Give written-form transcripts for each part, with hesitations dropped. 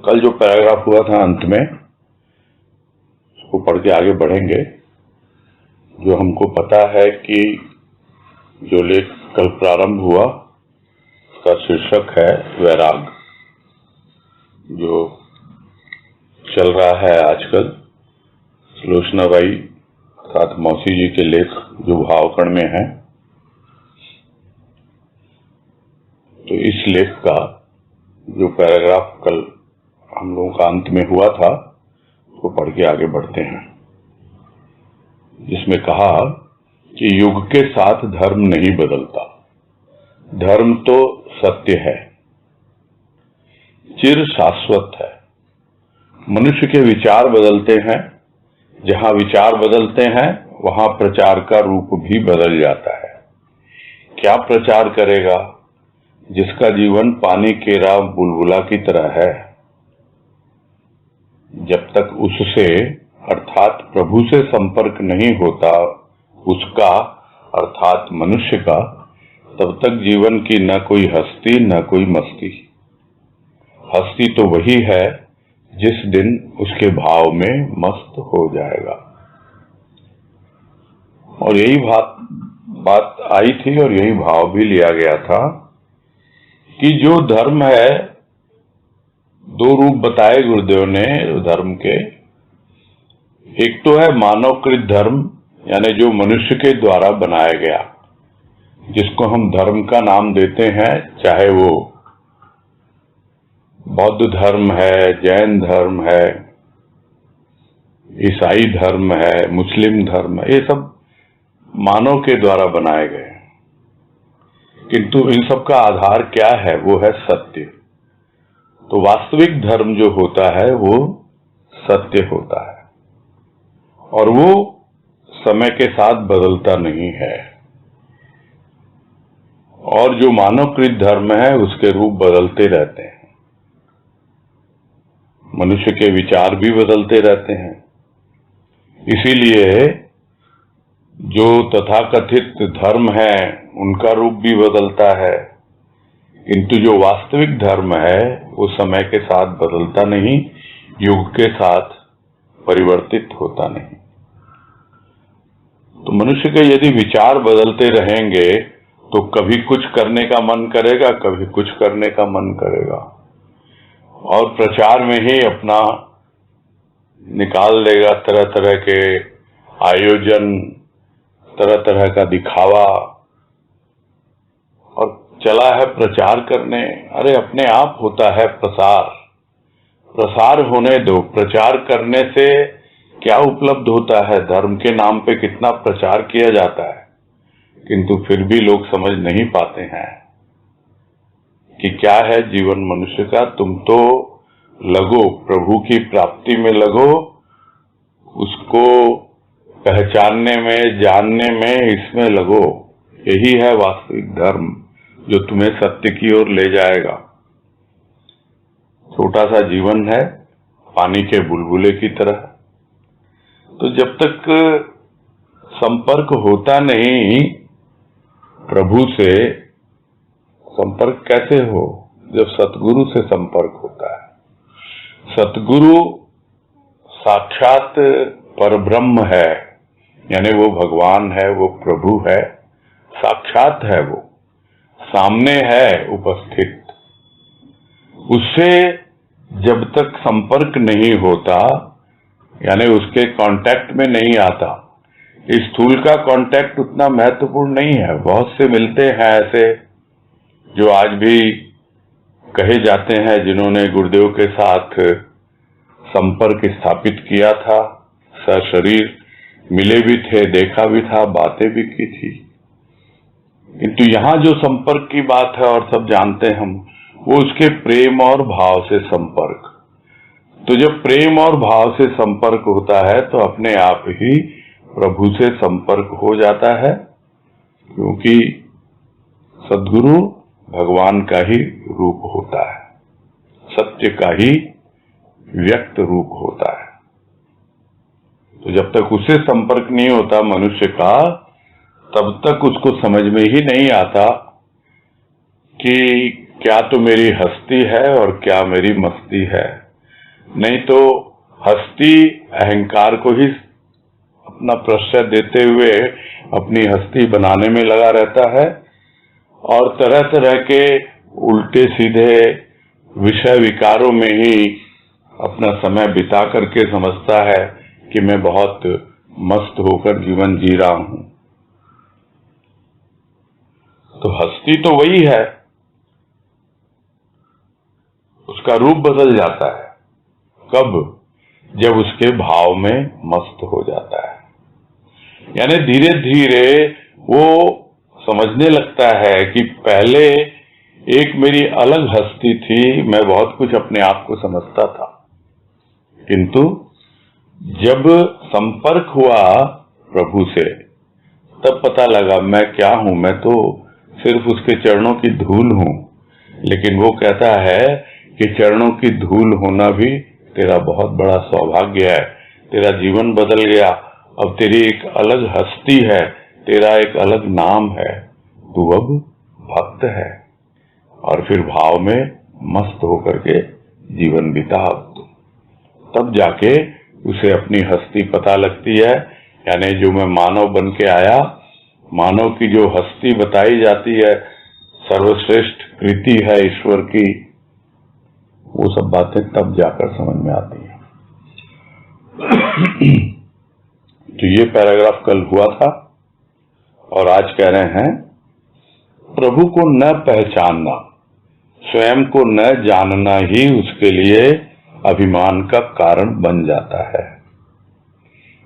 कल जो पैराग्राफ हुआ था अंत में, उसको पढ़ के आगे बढ़ेंगे। जो हमको पता है कि जो लेख कल प्रारंभ हुआ उसका शीर्षक है वैराग, जो चल रहा है आजकल सुलोचनाबाई साथ मौसी जी के लेख जो भावकण में है। तो इस लेख का जो पैराग्राफ कल हम लोगों का अंत में हुआ था उसको पढ़ के आगे बढ़ते हैं, जिसमें कहा कि युग के साथ धर्म नहीं बदलता, धर्म तो सत्य है, चिर शाश्वत है। मनुष्य के विचार बदलते हैं, जहां विचार बदलते हैं वहां प्रचार का रूप भी बदल जाता है। क्या प्रचार करेगा जिसका जीवन पानी केरा बुलबुला की तरह है? जब तक उससे अर्थात प्रभु से संपर्क नहीं होता उसका अर्थात मनुष्य का, तब तक जीवन की न कोई हस्ती न कोई मस्ती। हस्ती तो वही है जिस दिन उसके भाव में मस्त हो जाएगा। और यही बात आई थी और यही भाव भी लिया गया था कि जो धर्म है, दो रूप बताए गुरुदेव ने धर्म के। एक तो है मानवकृत धर्म, यानी जो मनुष्य के द्वारा बनाया गया, जिसको हम धर्म का नाम देते हैं, चाहे वो बौद्ध धर्म है, जैन धर्म है, ईसाई धर्म है, मुस्लिम धर्म है, ये सब मानव के द्वारा बनाए गए। किंतु इन सब का आधार क्या है? वो है सत्य। तो वास्तविक धर्म जो होता है वो सत्य होता है और वो समय के साथ बदलता नहीं है। और जो मानवकृत धर्म है उसके रूप बदलते रहते हैं, मनुष्य के विचार भी बदलते रहते हैं। इसीलिए जो तथाकथित धर्म है उनका रूप भी बदलता है, किंतु जो वास्तविक धर्म है वो समय के साथ बदलता नहीं, युग के साथ परिवर्तित होता नहीं। तो मनुष्य के यदि विचार बदलते रहेंगे तो कभी कुछ करने का मन करेगा, कभी कुछ करने का मन करेगा, और प्रचार में ही अपना निकाल देगा तरह तरह के आयोजन, तरह तरह का दिखावा, और चला है प्रचार करने। अरे अपने आप होता है प्रसार, प्रसार होने दो। प्रचार करने से क्या उपलब्ध होता है? धर्म के नाम पे कितना प्रचार किया जाता है, किंतु फिर भी लोग समझ नहीं पाते हैं कि क्या है जीवन मनुष्य का। तुम तो लगो प्रभु की प्राप्ति में, लगो उसको पहचानने में, जानने में, इसमें लगो। यही है वास्तविक धर्म जो तुम्हें सत्य की ओर ले जाएगा। छोटा सा जीवन है, पानी के बुलबुले की तरह। तो जब तक संपर्क होता नहीं प्रभु से, संपर्क कैसे हो? जब सतगुरु से संपर्क होता है। सतगुरु साक्षात परब्रह्म है, यानी वो भगवान है, वो प्रभु है, साक्षात है, वो सामने है उपस्थित। उससे जब तक संपर्क नहीं होता, यानी उसके कांटेक्ट में नहीं आता, स्थूल का कांटेक्ट उतना महत्वपूर्ण नहीं है। बहुत से मिलते हैं ऐसे जो आज भी कहे जाते हैं, जिन्होंने गुरुदेव के साथ संपर्क स्थापित किया था, सशरीर मिले भी थे, देखा भी था, बातें भी की थी। किंतु यहाँ जो संपर्क की बात है और सब जानते हैं हम, वो उसके प्रेम और भाव से संपर्क। तो जब प्रेम और भाव से संपर्क होता है तो अपने आप ही प्रभु से संपर्क हो जाता है, क्योंकि सद्गुरु भगवान का ही रूप होता है, सत्य का ही व्यक्त रूप होता है। तो जब तक उससे संपर्क नहीं होता मनुष्य का, तब तक उसको समझ में ही नहीं आता कि क्या तो मेरी हस्ती है और क्या मेरी मस्ती है, नहीं तो हस्ती अहंकार को ही अपना प्रश्रय देते हुए अपनी हस्ती बनाने में लगा रहता है और तरह तरह के उल्टे सीधे विषय विकारों में ही अपना समय बिता करके समझता है कि मैं बहुत मस्त होकर जीवन जी रहा हूं। तो हस्ती तो वही है, उसका रूप बदल जाता है कब? जब उसके भाव में मस्त हो जाता है, यानी धीरे धीरे वो समझने लगता है कि पहले एक मेरी अलग हस्ती थी, मैं बहुत कुछ अपने आप को समझता था, किंतु जब संपर्क हुआ प्रभु से तब पता लगा मैं क्या हूं, मैं तो सिर्फ उसके चरणों की धूल हूं। लेकिन वो कहता है कि चरणों की धूल होना भी तेरा बहुत बड़ा सौभाग्य है, तेरा जीवन बदल गया, अब तेरी एक अलग हस्ती है, तेरा एक अलग नाम है, तू अब भक्त है। और फिर भाव में मस्त होकर के जीवन बिता अब तू, तब जाके उसे अपनी हस्ती पता लगती है। यानी जो मैं मानव बन के आया, मानव की जो हस्ती बताई जाती है, सर्वश्रेष्ठ कृति है ईश्वर की, वो सब बातें तब जाकर समझ में आती हैं। तो ये पैराग्राफ कल हुआ था और आज कह रहे हैं प्रभु को न पहचानना, स्वयं को न जानना ही उसके लिए अभिमान का कारण बन जाता है।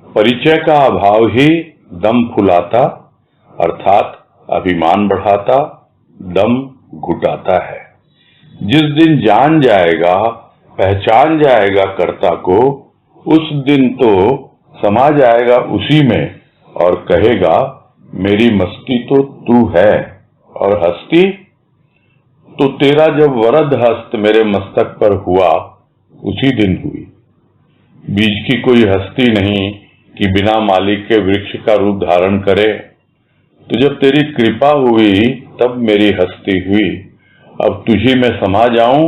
परिचय का अभाव ही दम फुलाता अर्थात अभिमान बढ़ाता, दम घुटाता है। जिस दिन जान जाएगा, पहचान जाएगा कर्ता को, उस दिन तो समा जाएगा उसी में और कहेगा मेरी मस्ती तो तू है, और हस्ती तो तेरा जब वरद हस्त मेरे मस्तक पर हुआ उसी दिन हुई। बीज की कोई हस्ती नहीं कि बिना मालिक के वृक्ष का रूप धारण करे, तो जब तेरी कृपा हुई तब मेरी हस्ती हुई। अब तुझी में समा जाऊं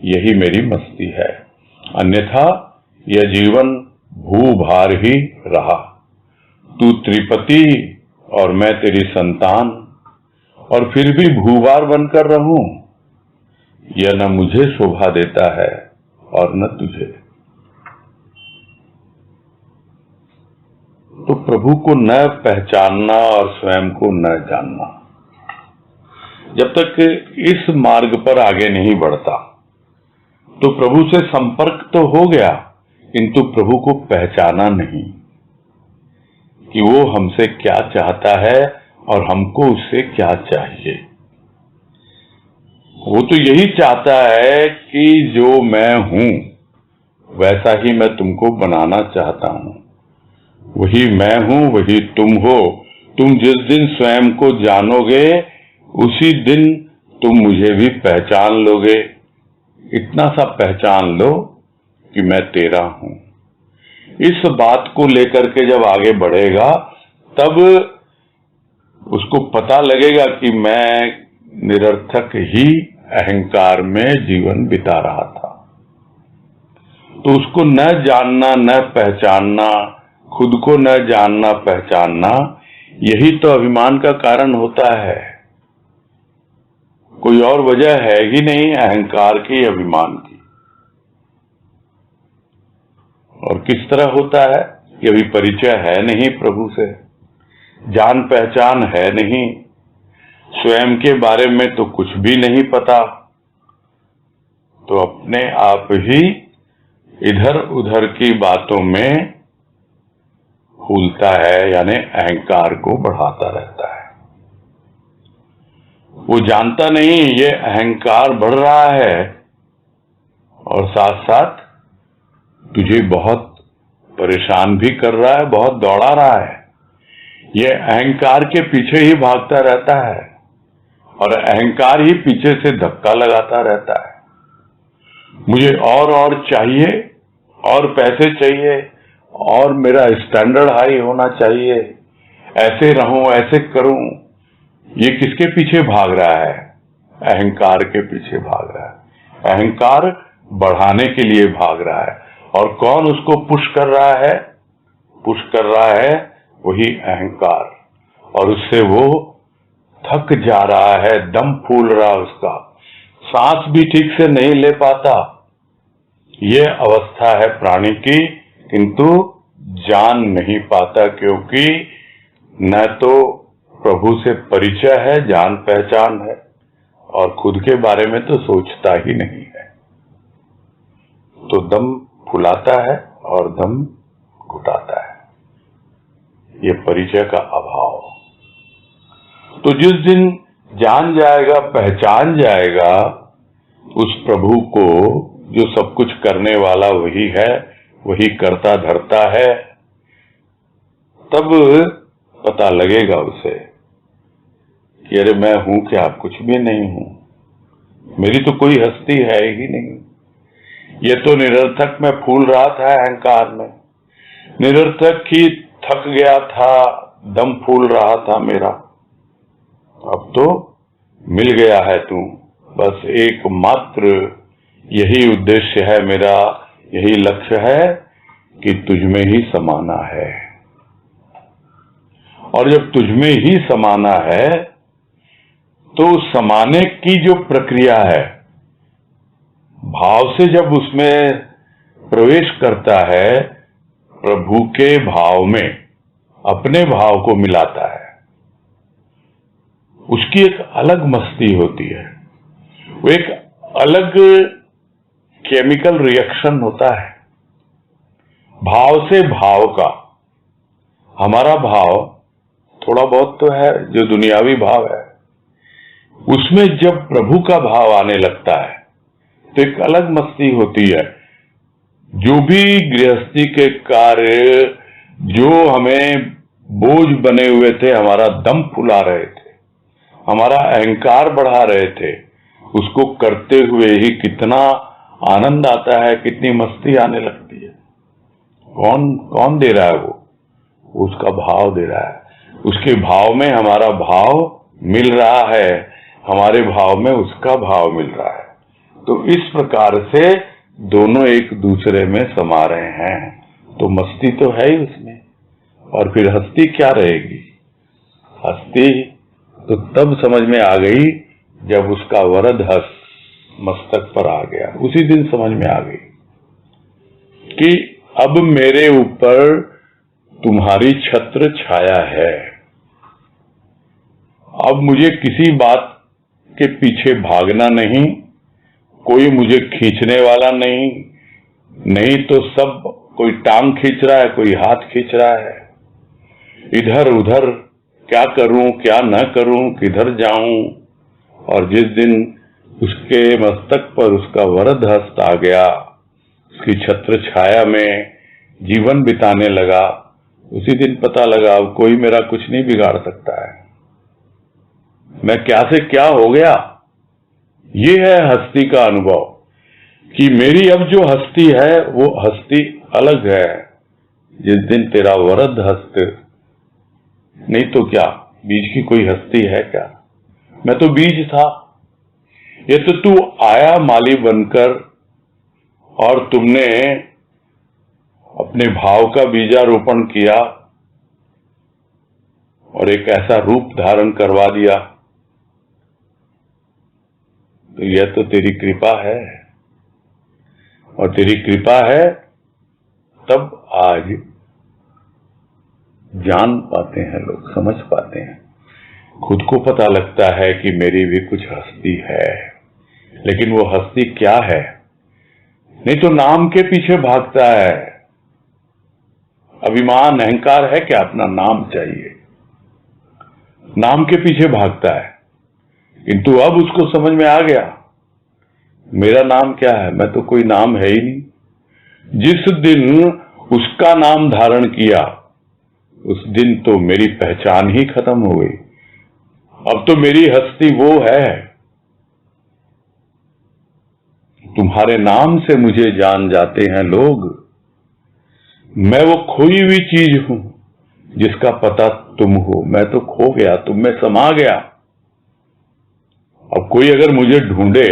यही मेरी मस्ती है, अन्यथा यह जीवन भूभार ही रहा। तू त्रिपति और मैं तेरी संतान, और फिर भी भूभार बनकर रहूं, यह न मुझे शोभा देता है और न तुझे। तो प्रभु को न पहचानना और स्वयं को न जानना, जब तक इस मार्ग पर आगे नहीं बढ़ता, तो प्रभु से संपर्क तो हो गया किंतु प्रभु को पहचाना नहीं कि वो हमसे क्या चाहता है और हमको उससे क्या चाहिए। वो तो यही चाहता है कि जो मैं हूं वैसा ही मैं तुमको बनाना चाहता हूं, वही मैं हूं वही तुम हो। तुम जिस दिन स्वयं को जानोगे उसी दिन तुम मुझे भी पहचान लोगे। इतना सा पहचान लो कि मैं तेरा हूं। इस बात को लेकर के जब आगे बढ़ेगा तब उसको पता लगेगा कि मैं निरर्थक ही अहंकार में जीवन बिता रहा था। तो उसको न जानना न पहचानना, खुद को न जानना पहचानना, यही तो अभिमान का कारण होता है। कोई और वजह है ही नहीं अहंकार की, अभिमान की। और किस तरह होता है कि अभी परिचय है नहीं प्रभु से, जान पहचान है नहीं, स्वयं के बारे में तो कुछ भी नहीं पता, तो अपने आप ही इधर उधर की बातों में फूलता है, यानी अहंकार को बढ़ाता रहता है। वो जानता नहीं ये अहंकार बढ़ रहा है और साथ साथ तुझे बहुत परेशान भी कर रहा है, बहुत दौड़ा रहा है। ये अहंकार के पीछे ही भागता रहता है और अहंकार ही पीछे से धक्का लगाता रहता है। मुझे और चाहिए, और पैसे चाहिए, और मेरा स्टैंडर्ड हाई होना चाहिए, ऐसे रहूं, ऐसे करूं। ये किसके पीछे भाग रहा है? अहंकार के पीछे भाग रहा है। अहंकार बढ़ाने के लिए भाग रहा है। और कौन उसको पुश कर रहा है? पुश कर रहा है वही अहंकार, और उससे वो थक जा रहा है, दम फूल रहा उसका, सांस भी ठीक से नहीं ले पाता। ये अवस्था है प्राणी की, किंतु जान नहीं पाता, क्योंकि न तो प्रभु से परिचय है, जान पहचान है, और खुद के बारे में तो सोचता ही नहीं है। तो दम फुलाता है और दम घुटाता है, ये परिचय का अभाव। तो जिस दिन जान जाएगा, पहचान जाएगा उस प्रभु को, जो सब कुछ करने वाला वही है, वही करता धरता है, तब पता लगेगा उसे कि अरे मैं हूं क्या? कुछ भी नहीं हूं, मेरी तो कोई हस्ती है ही नहीं। ये तो निरर्थक में फूल रहा था अहंकार में, निरर्थक ही थक गया था, दम फूल रहा था मेरा। अब तो मिल गया है तू, बस एकमात्र यही उद्देश्य है मेरा, यही लक्ष्य है कि तुझमें ही समाना है। और जब तुझमें ही समाना है तो समाने की जो प्रक्रिया है, भाव से जब उसमें प्रवेश करता है, प्रभु के भाव में अपने भाव को मिलाता है, उसकी एक अलग मस्ती होती है, वो एक अलग केमिकल रिएक्शन होता है भाव से भाव का। हमारा भाव थोड़ा बहुत तो है जो दुनियावी भाव है, उसमें जब प्रभु का भाव आने लगता है तो एक अलग मस्ती होती है। जो भी गृहस्थी के कार्य जो हमें बोझ बने हुए थे, हमारा दम फुला रहे थे, हमारा अहंकार बढ़ा रहे थे, उसको करते हुए ही कितना आनंद आता है, कितनी मस्ती आने लगती है। कौन दे रहा है? वो उसका भाव दे रहा है। उसके भाव में हमारा भाव मिल रहा है, हमारे भाव में उसका भाव मिल रहा है। तो इस प्रकार से दोनों एक दूसरे में समा रहे हैं, तो मस्ती तो है ही उसमें। और फिर हस्ती क्या रहेगी? हस्ती तो तब समझ में आ गई जब उसका वरद हस्त मस्तक पर आ गया, उसी दिन समझ में आ गई कि अब मेरे ऊपर तुम्हारी छत्र छाया है। अब मुझे किसी बात के पीछे भागना नहीं, कोई मुझे खींचने वाला नहीं, नहीं तो सब कोई टांग खींच रहा है, कोई हाथ खींच रहा है, इधर उधर क्या करूं क्या न करूं, किधर जाऊं। और जिस दिन उसके मस्तक पर उसका वरद हस्त आ गया, उसकी छत्र छाया में जीवन बिताने लगा, उसी दिन पता लगा अब कोई मेरा कुछ नहीं बिगाड़ सकता है, मैं क्या से क्या हो गया। ये है हस्ती का अनुभव कि मेरी अब जो हस्ती है वो हस्ती अलग है। जिस दिन तेरा वरद हस्त, नहीं तो क्या बीज की कोई हस्ती है क्या? मैं तो बीज था, ये तो तू आया माली बनकर, और तुमने अपने भाव का बीजारोपण किया और एक ऐसा रूप धारण करवा दिया। तो यह तो तेरी कृपा है, और तेरी कृपा है तब आज जान पाते हैं लोग, समझ पाते हैं, खुद को पता लगता है कि मेरी भी कुछ हस्ती है। लेकिन वो हस्ती क्या है? नहीं तो नाम के पीछे भागता है। अभिमान अहंकार है क्या? अपना नाम चाहिए, नाम के पीछे भागता है। किंतु अब उसको समझ में आ गया मेरा नाम क्या है, मैं तो कोई नाम है ही नहीं। जिस दिन उसका नाम धारण किया उस दिन तो मेरी पहचान ही खत्म हो गई। अब तो मेरी हस्ती वो है, तुम्हारे नाम से मुझे जान जाते हैं लोग। मैं वो खोई हुई चीज हूं जिसका पता तुम हो। मैं तो खो गया, तुम में समा गया। अब कोई अगर मुझे ढूंढे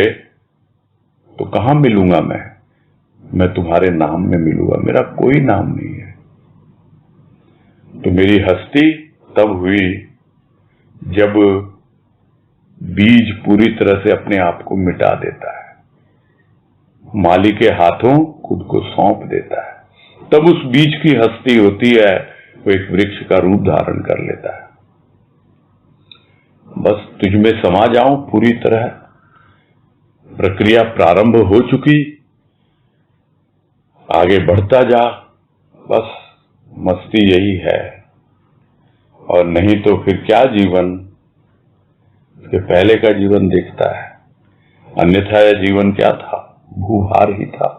तो कहां मिलूंगा मैं तुम्हारे नाम में मिलूंगा, मेरा कोई नाम नहीं है। तो मेरी हस्ती तब हुई जब बीज पूरी तरह से अपने आप को मिटा देता है, माली के हाथों खुद को सौंप देता है, तब उस बीज की हस्ती होती है, वो एक वृक्ष का रूप धारण कर लेता है। बस तुझ में समा जाऊं पूरी तरह, प्रक्रिया प्रारंभ हो चुकी, आगे बढ़ता जा, बस मस्ती यही है। और नहीं तो फिर क्या जीवन, उसके पहले का जीवन देखता है, अन्यथा यह जीवन क्या था, भूभार ही था।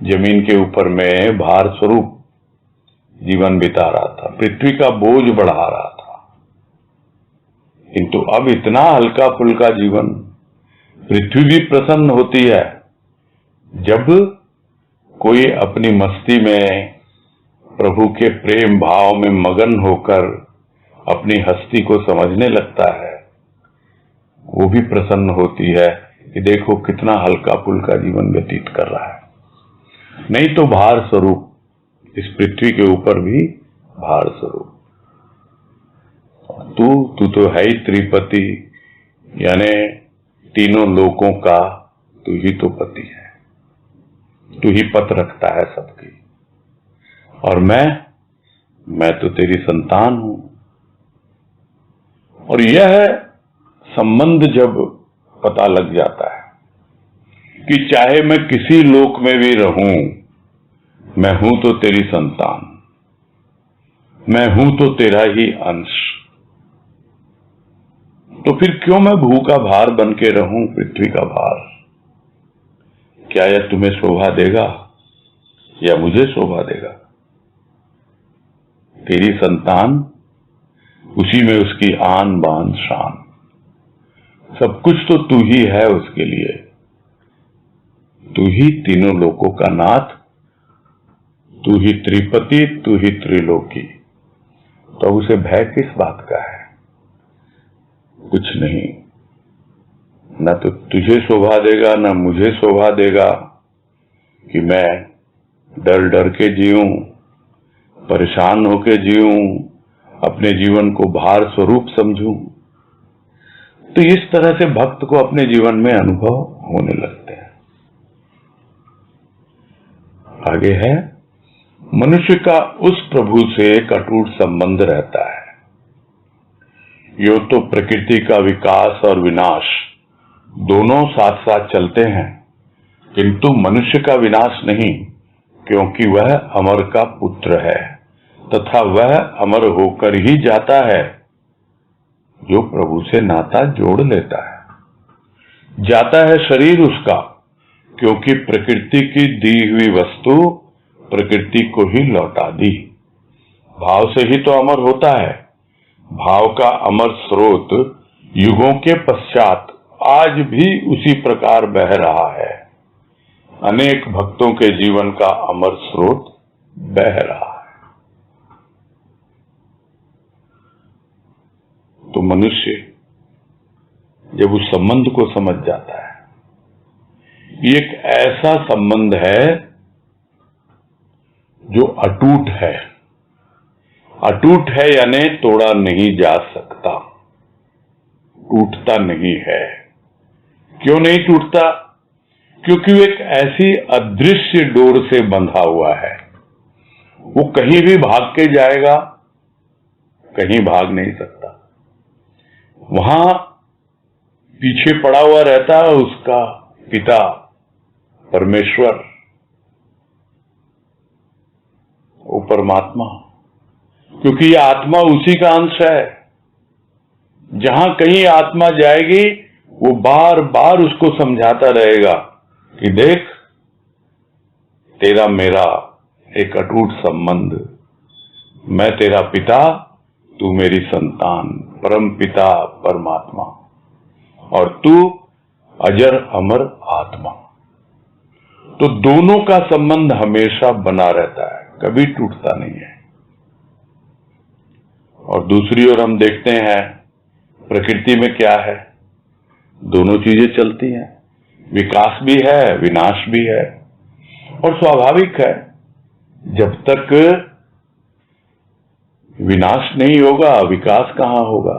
जमीन के ऊपर में भार स्वरूप जीवन बिता रहा था, पृथ्वी का बोझ बढ़ा रहा था। किंतु अब इतना हल्का फुल्का जीवन, पृथ्वी भी प्रसन्न होती है जब कोई अपनी मस्ती में प्रभु के प्रेम भाव में मगन होकर अपनी हस्ती को समझने लगता है। वो भी प्रसन्न होती है कि देखो कितना हल्का फुल्का जीवन व्यतीत कर रहा है, नहीं तो भार स्वरूप, इस पृथ्वी के ऊपर भी भार स्वरूप। तू तो है ही त्रिपति, यानी तीनों लोकों का तू ही तो पति है, तू ही पत रखता है सबकी। और मैं तो तेरी संतान हूं। और यह संबंध जब पता लग जाता है कि चाहे मैं किसी लोक में भी रहूं, मैं हूं तो तेरी संतान, मैं हूं तो तेरा ही अंश, तो फिर क्यों मैं भू का भार बन के रहूं, पृथ्वी का भार? क्या यह तुम्हें शोभा देगा या मुझे शोभा देगा? तेरी संतान, उसी में उसकी आन बान शान, सब कुछ तो तू ही है उसके लिए। तू ही तीनों लोकों का नाथ, तू ही त्रिपति, तू ही त्रिलोकी। तो उसे भय किस बात का है? कुछ नहीं, न तो तुझे शोभा देगा न मुझे शोभा देगा कि मैं डर डर के जीऊं, परेशान होके जीऊं, अपने जीवन को भार स्वरूप समझूं। तो इस तरह से भक्त को अपने जीवन में अनुभव होने लगते हैं। आगे है, मनुष्य का उस प्रभु से एक अटूट संबंध रहता है। यो तो प्रकृति का विकास और विनाश दोनों साथ साथ चलते हैं, किंतु मनुष्य का विनाश नहीं, क्योंकि वह अमर का पुत्र है तथा वह अमर होकर ही जाता है जो प्रभु से नाता जोड़ लेता है। जाता है शरीर उसका, क्योंकि प्रकृति की दी हुई वस्तु प्रकृति को ही लौटा दी। भाव से ही तो अमर होता है। भाव का अमर स्रोत युगों के पश्चात आज भी उसी प्रकार बह रहा है। अनेक भक्तों के जीवन का अमर स्रोत बह रहा है। तो मनुष्य जब उस संबंध को समझ जाता है, ये एक ऐसा संबंध है जो अटूट है। अटूट है यानी तोड़ा नहीं जा सकता, टूटता नहीं है। क्यों नहीं टूटता? क्योंकि वो एक ऐसी अदृश्य डोर से बंधा हुआ है। वो कहीं भी भाग के जाएगा, कहीं भाग नहीं सकता। वहां पीछे पड़ा हुआ रहता है उसका पिता परमेश्वर, वो परमात्मा, क्योंकि यह आत्मा उसी का अंश है। जहां कहीं आत्मा जाएगी, वो बार बार उसको समझाता रहेगा कि देख, तेरा मेरा एक अटूट संबंध, मैं तेरा पिता, तू मेरी संतान, परम पिता परमात्मा, और तू अजर अमर आत्मा। तो दोनों का संबंध हमेशा बना रहता है, कभी टूटता नहीं है। और दूसरी ओर हम देखते हैं प्रकृति में क्या है, दोनों चीजें चलती हैं। विकास भी है, विनाश भी है। और स्वाभाविक है, जब तक विनाश नहीं होगा विकास कहां होगा।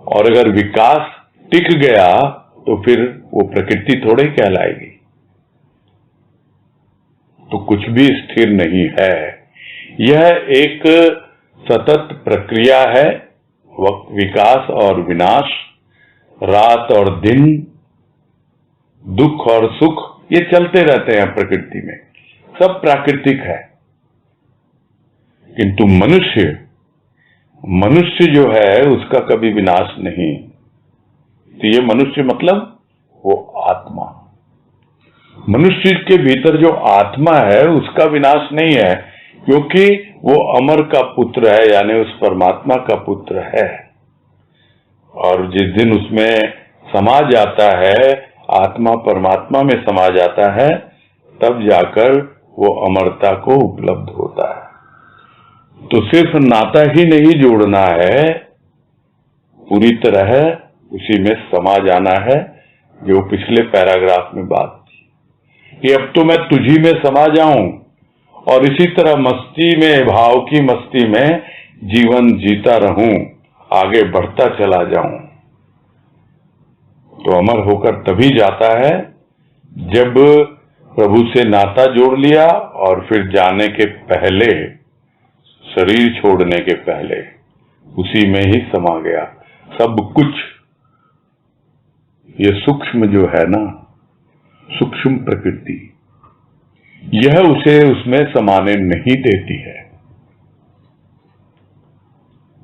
और अगर विकास टिक गया तो फिर वो प्रकृति थोड़े ही कहलाएगी। तो कुछ भी स्थिर नहीं है। यह एक सतत प्रक्रिया है, विकास और विनाश, रात और दिन, दुख और सुख, ये चलते रहते हैं प्रकृति में, सब प्राकृतिक है। किंतु मनुष्य जो है उसका कभी विनाश नहीं। तो ये मनुष्य मतलब वो आत्मा, मनुष्य के भीतर जो आत्मा है उसका विनाश नहीं है, क्योंकि वो अमर का पुत्र है, यानी उस परमात्मा का पुत्र है। और जिस दिन उसमें समा जाता है, आत्मा परमात्मा में समा जाता है, तब जाकर वो अमरता को उपलब्ध होता है। तो सिर्फ नाता ही नहीं जोड़ना है, पूरी तरह उसी में समा जाना है, जो पिछले पैराग्राफ में बात थी कि अब तो मैं तुझी में समा जाऊं और इसी तरह मस्ती में, भाव की मस्ती में जीवन जीता रहूं, आगे बढ़ता चला जाऊं। तो अमर होकर तभी जाता है जब प्रभु से नाता जोड़ लिया और फिर जाने के पहले, शरीर छोड़ने के पहले उसी में ही समा गया सब कुछ। ये सूक्ष्म जो है ना, सूक्ष्म प्रकृति, यह उसे उसमें समाने नहीं देती है।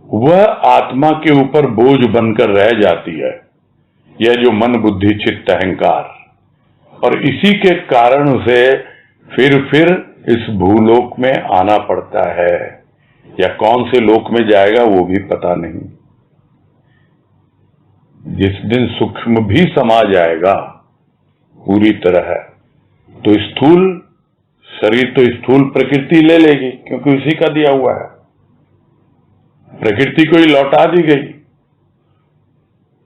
वह आत्मा के ऊपर बोझ बनकर रह जाती है, यह जो मन बुद्धि चित्त अहंकार। और इसी के कारण उसे फिर इस भूलोक में आना पड़ता है, या कौन से लोक में जाएगा वो भी पता नहीं। जिस दिन सूक्ष्म भी समा जाएगा पूरी तरह, तो स्थूल शरीर तो स्थूल प्रकृति ले लेगी, क्योंकि उसी का दिया हुआ है, प्रकृति को ही लौटा दी गई।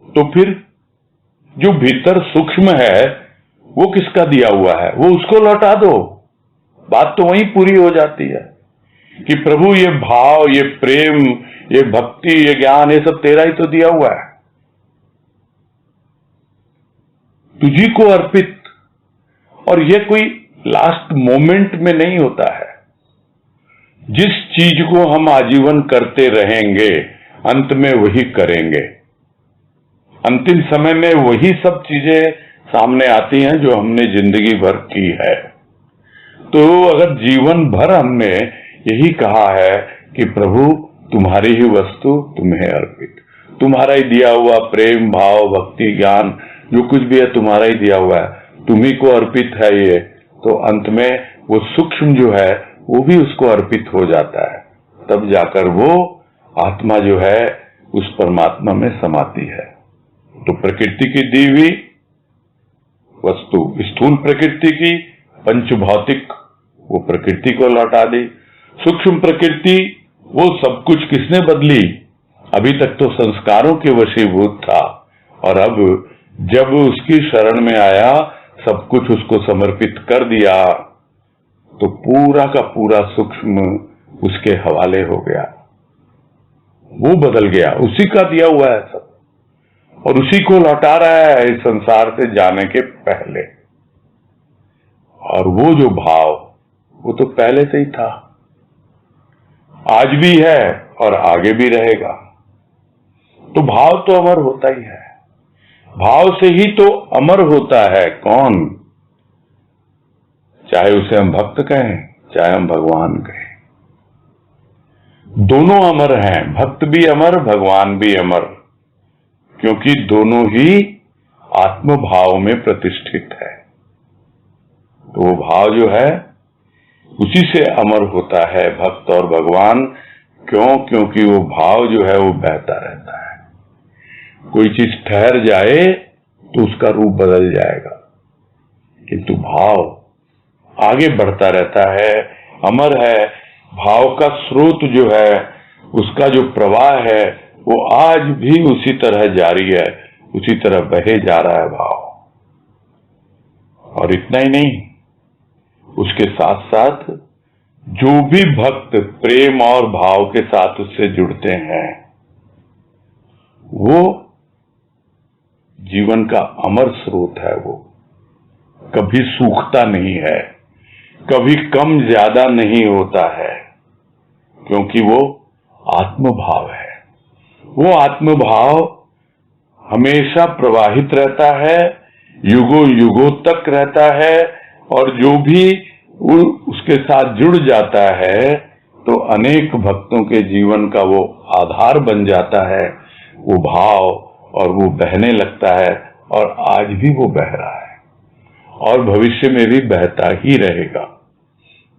तो फिर जो भीतर सूक्ष्म है वो किसका दिया हुआ है, वो उसको लौटा दो। बात तो वहीं पूरी हो जाती है कि प्रभु ये भाव, ये प्रेम, ये भक्ति, ये ज्ञान, ये सब तेरा ही तो दिया हुआ है, तुझी को अर्पित। और ये कोई लास्ट मोमेंट में नहीं होता है। जिस चीज को हम आजीवन करते रहेंगे, अंत में वही करेंगे। अंतिम समय में वही सब चीजें सामने आती हैं जो हमने जिंदगी भर की है। तो अगर जीवन भर हमने यही कहा है कि प्रभु तुम्हारी ही वस्तु तुम्हें अर्पित, तुम्हारा ही दिया हुआ प्रेम भाव भक्ति ज्ञान जो कुछ भी है तुम्हारा ही दिया हुआ है, तुम्ही को अर्पित है ये, तो अंत में वो सूक्ष्म जो है वो भी उसको अर्पित हो जाता है। तब जाकर वो आत्मा जो है उस परमात्मा में समाती है। तो प्रकृति की दी हुई वस्तु, स्थूल प्रकृति की पंच भौतिक, वो प्रकृति को लौटा दी। सूक्ष्म प्रकृति वो सब कुछ किसने बदली? अभी तक तो संस्कारों के वशीभूत था, और अब जब उसकी शरण में आया, सब कुछ उसको समर्पित कर दिया, तो पूरा का पूरा सूक्ष्म उसके हवाले हो गया, वो बदल गया, उसी का दिया हुआ है सब, और उसी को लौटा रहा है इस संसार से जाने के पहले। और वो जो भाव वो तो पहले से ही था, आज भी है और आगे भी रहेगा। तो भाव तो अमर होता ही है, भाव से ही तो अमर होता है कौन? चाहे उसे हम भक्त कहें, चाहे हम भगवान कहें, दोनों अमर हैं। भक्त भी अमर, भगवान भी अमर, क्योंकि दोनों ही आत्म भाव में प्रतिष्ठित है। तो वो भाव जो है उसी से अमर होता है भक्त और भगवान। क्यों? क्योंकि वो भाव जो है वो बहता रहता है। कोई चीज ठहर जाए तो उसका रूप बदल जाएगा, किंतु भाव आगे बढ़ता रहता है, अमर है। भाव का स्रोत जो है, उसका जो प्रवाह है, वो आज भी उसी तरह जारी है, उसी तरह बहे जा रहा है भाव। और इतना ही नहीं, उसके साथ साथ जो भी भक्त प्रेम और भाव के साथ उससे जुड़ते हैं वो जीवन का अमर स्रोत है। वो कभी सूखता नहीं है, कभी कम ज्यादा नहीं होता है, क्योंकि वो आत्मभाव है। वो आत्मभाव हमेशा प्रवाहित रहता है, युगों युगों तक रहता है, और जो भी उसके साथ जुड़ जाता है तो अनेक भक्तों के जीवन का वो आधार बन जाता है, वो भाव, और वो बहने लगता है, और आज भी वो बह रहा है और भविष्य में भी बहता ही रहेगा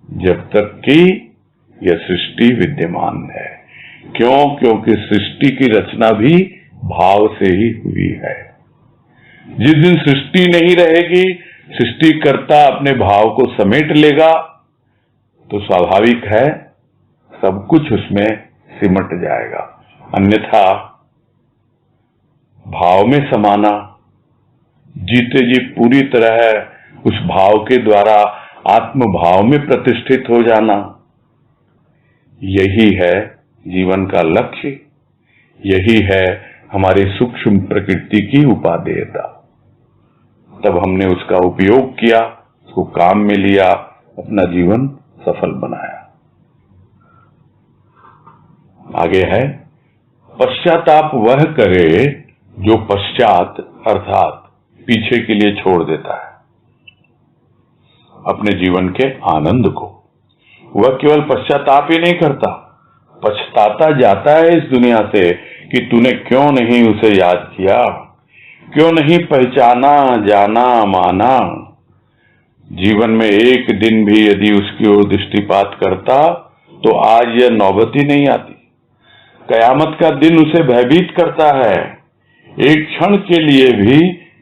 जब तक कि यह सृष्टि विद्यमान है। क्यों? क्योंकि सृष्टि की रचना भी भाव से ही हुई है। जिस दिन सृष्टि नहीं रहेगी, सृष्टिकर्ता अपने भाव को समेट लेगा, तो स्वाभाविक है सब कुछ उसमें सिमट जाएगा। अन्यथा भाव में समाना, जीते जी पूरी तरह उस भाव के द्वारा आत्म भाव में प्रतिष्ठित हो जाना, यही है जीवन का लक्ष्य, यही है हमारी सूक्ष्म प्रकृति की उपादेयता। तब हमने उसका उपयोग किया, उसको काम में लिया, अपना जीवन सफल बनाया। आगे है, पश्चाताप वह करे जो पश्चात अर्थात पीछे के लिए छोड़ देता है अपने जीवन के आनंद को। वह केवल पश्चाताप ही नहीं करता, पछताता जाता है इस दुनिया से कि तूने क्यों नहीं उसे याद किया, क्यों नहीं पहचाना, जाना, माना। जीवन में एक दिन भी यदि उसकी ओर दृष्टिपात करता तो आज यह नौबत ही नहीं आती। कयामत का दिन उसे भयभीत करता है। एक क्षण के लिए भी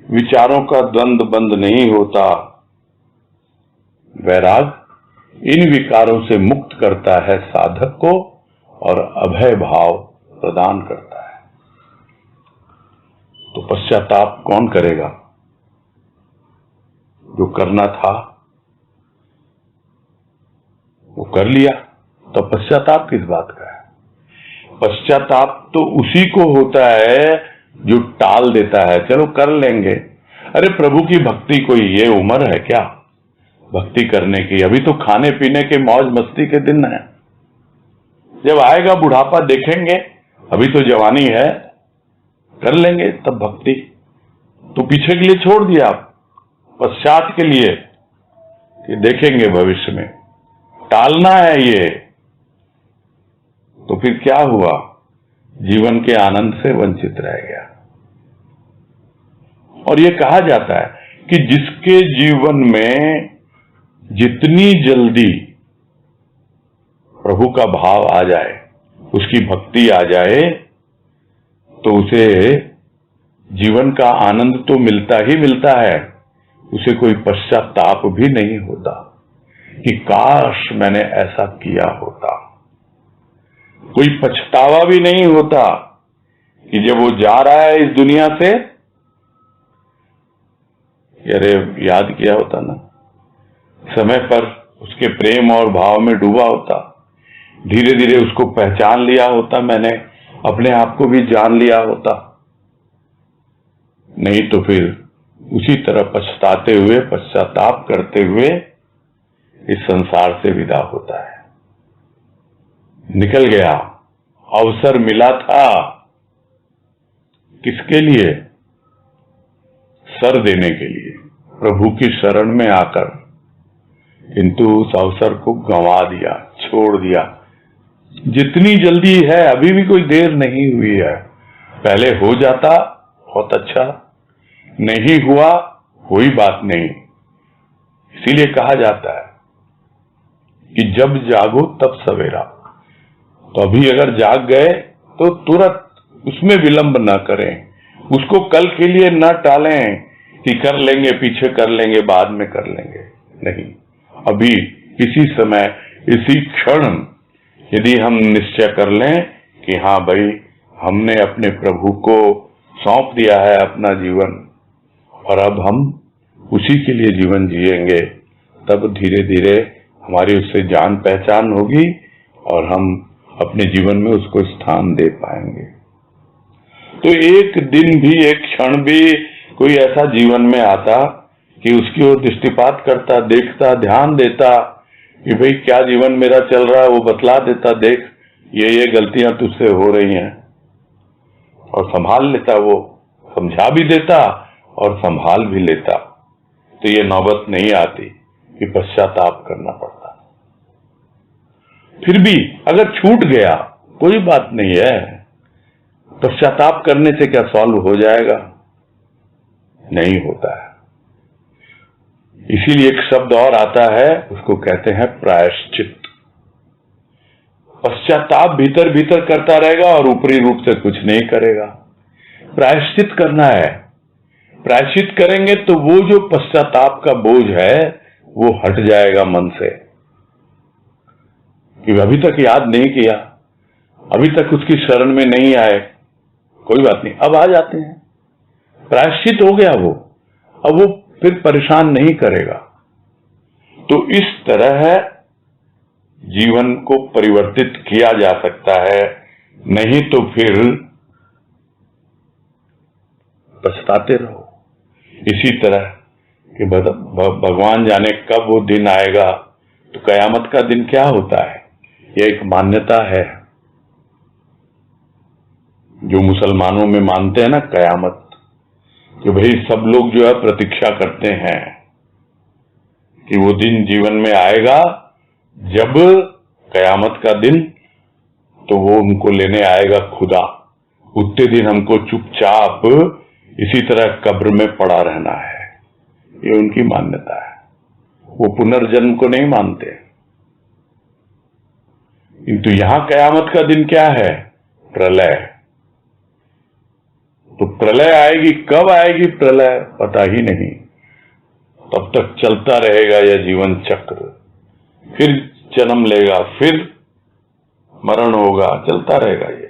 विचारों का द्वंद बंद नहीं होता। वैराग इन विकारों से मुक्त करता है साधक को और अभय भाव प्रदान करता है। तो पश्चाताप कौन करेगा? जो करना था वो कर लिया, तो पश्चाताप किस बात का है? पश्चाताप तो उसी को होता है जो टाल देता है, चलो कर लेंगे। अरे प्रभु की भक्ति कोई ये उम्र है क्या भक्ति करने की? अभी तो खाने पीने के मौज मस्ती के दिन है, जब आएगा बुढ़ापा देखेंगे, अभी तो जवानी है, कर लेंगे तब भक्ति। तो पीछे के लिए छोड़ दिया, पश्चात के लिए कि देखेंगे भविष्य में, टालना है ये। तो फिर क्या हुआ? जीवन के आनंद से वंचित रह गया। और ये कहा जाता है कि जिसके जीवन में जितनी जल्दी प्रभु का भाव आ जाए, उसकी भक्ति आ जाए, तो उसे जीवन का आनंद तो मिलता ही मिलता है, उसे कोई पश्चाताप भी नहीं होता कि काश मैंने ऐसा किया होता। कोई पछतावा भी नहीं होता कि जब वो जा रहा है इस दुनिया से, अरे याद किया होता ना, समय पर उसके प्रेम और भाव में डूबा होता, धीरे धीरे उसको पहचान लिया होता, मैंने अपने आप को भी जान लिया होता। नहीं तो फिर उसी तरह पछताते हुए, पश्चाताप करते हुए इस संसार से विदा होता है। निकल गया, अवसर मिला था, किसके लिए? सर देने के लिए, प्रभु की शरण में आकर, किंतु उस अवसर को गंवा दिया, छोड़ दिया। जितनी जल्दी है, अभी भी कोई देर नहीं हुई है, पहले हो जाता बहुत अच्छा, नहीं हुआ कोई बात नहीं। इसीलिए कहा जाता है कि जब जागो तब सवेरा। तो अभी अगर जाग गए तो तुरंत उसमें विलंब न करें, उसको कल के लिए न टालें कि कर लेंगे, पीछे कर लेंगे, बाद में कर लेंगे। नहीं, अभी इसी समय, इसी क्षण यदि हम निश्चय कर लें कि हाँ भाई, हमने अपने प्रभु को सौंप दिया है अपना जीवन, और अब हम उसी के लिए जीवन जिएंगे, तब धीरे धीरे हमारी उससे जान पहचान होगी और हम अपने जीवन में उसको स्थान दे पाएंगे। तो एक दिन भी, एक क्षण भी कोई ऐसा जीवन में आता कि उसकी ओर दृष्टिपात करता, देखता, ध्यान देता कि भाई क्या जीवन मेरा चल रहा है, वो बतला देता, देख ये गलतियां तुझसे हो रही हैं, और संभाल लेता, वो समझा भी देता और संभाल भी लेता, तो ये नौबत नहीं आती कि पश्चाताप करना पड़ता। फिर भी अगर छूट गया कोई बात नहीं है, पश्चाताप करने से क्या सॉल्व हो जाएगा? नहीं होता है। इसीलिए एक शब्द और आता है, उसको कहते हैं प्रायश्चित। पश्चाताप भीतर भीतर करता रहेगा और ऊपरी रूप से कुछ नहीं करेगा। प्रायश्चित करना है। प्रायश्चित करेंगे तो वो जो पश्चाताप का बोझ है वो हट जाएगा मन से, कि अभी तक याद नहीं किया, अभी तक उसकी शरण में नहीं आए, कोई बात नहीं, अब आ जाते हैं। प्रायश्चित हो गया वो, अब वो फिर परेशान नहीं करेगा। तो इस तरह जीवन को परिवर्तित किया जा सकता है, नहीं तो फिर पछताते रहो। इसी तरह कि भगवान जाने कब वो दिन आएगा। तो कयामत का दिन क्या होता है? यह एक मान्यता है जो मुसलमानों में मानते हैं ना, कयामत, कि भाई सब लोग जो है प्रतीक्षा करते हैं कि वो दिन जीवन में आएगा जब कयामत का दिन, तो वो उनको लेने आएगा खुदा। उतने दिन हमको चुपचाप इसी तरह कब्र में पड़ा रहना है, ये उनकी मान्यता है। वो पुनर्जन्म को नहीं मानते। किंतु यहां कयामत का दिन क्या है? प्रलय। तो प्रलय आएगी, कब आएगी प्रलय पता ही नहीं। तब तक चलता रहेगा यह जीवन चक्र, फिर जन्म लेगा, फिर मरण होगा, चलता रहेगा ये।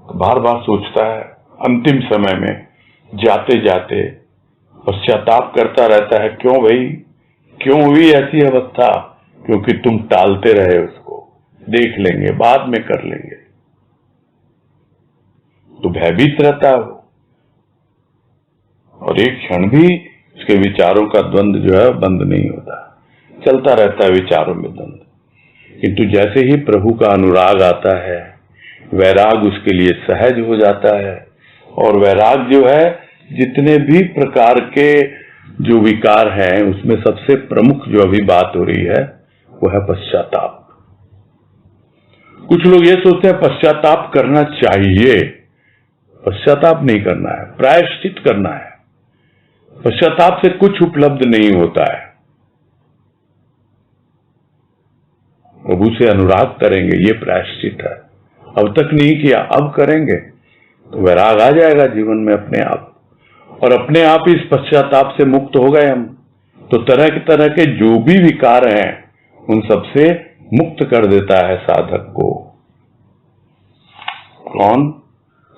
तो बार बार सोचता है, अंतिम समय में जाते जाते पश्चाताप करता रहता है, क्यों भाई, क्यों हुई ऐसी अवस्था? क्योंकि तुम टालते रहे उसको, देख लेंगे, बाद में कर लेंगे। तो भयभीत रहता है वो, और एक क्षण भी उसके विचारों का द्वंद जो है बंद नहीं होता, चलता रहता है विचारों में द्वंद। किंतु जैसे ही प्रभु का अनुराग आता है, वैराग उसके लिए सहज हो जाता है। और वैराग जो है, जितने भी प्रकार के जो विकार हैं उसमें सबसे प्रमुख जो अभी बात हो रही है वो है पश्चाताप। कुछ लोग ये सोचते हैं पश्चाताप करना चाहिए, पश्चाताप नहीं करना है, प्रायश्चित करना है। पश्चाताप से कुछ उपलब्ध नहीं होता है। प्रभु से अनुराग करेंगे, ये प्रायश्चित है। अब तक नहीं किया, अब करेंगे तो वैराग आ जाएगा जीवन में अपने आप, और अपने आप इस पश्चाताप से मुक्त हो गए हम, तो तरह के जो भी विकार हैं उन सबसे मुक्त कर देता है साधक को। कौन?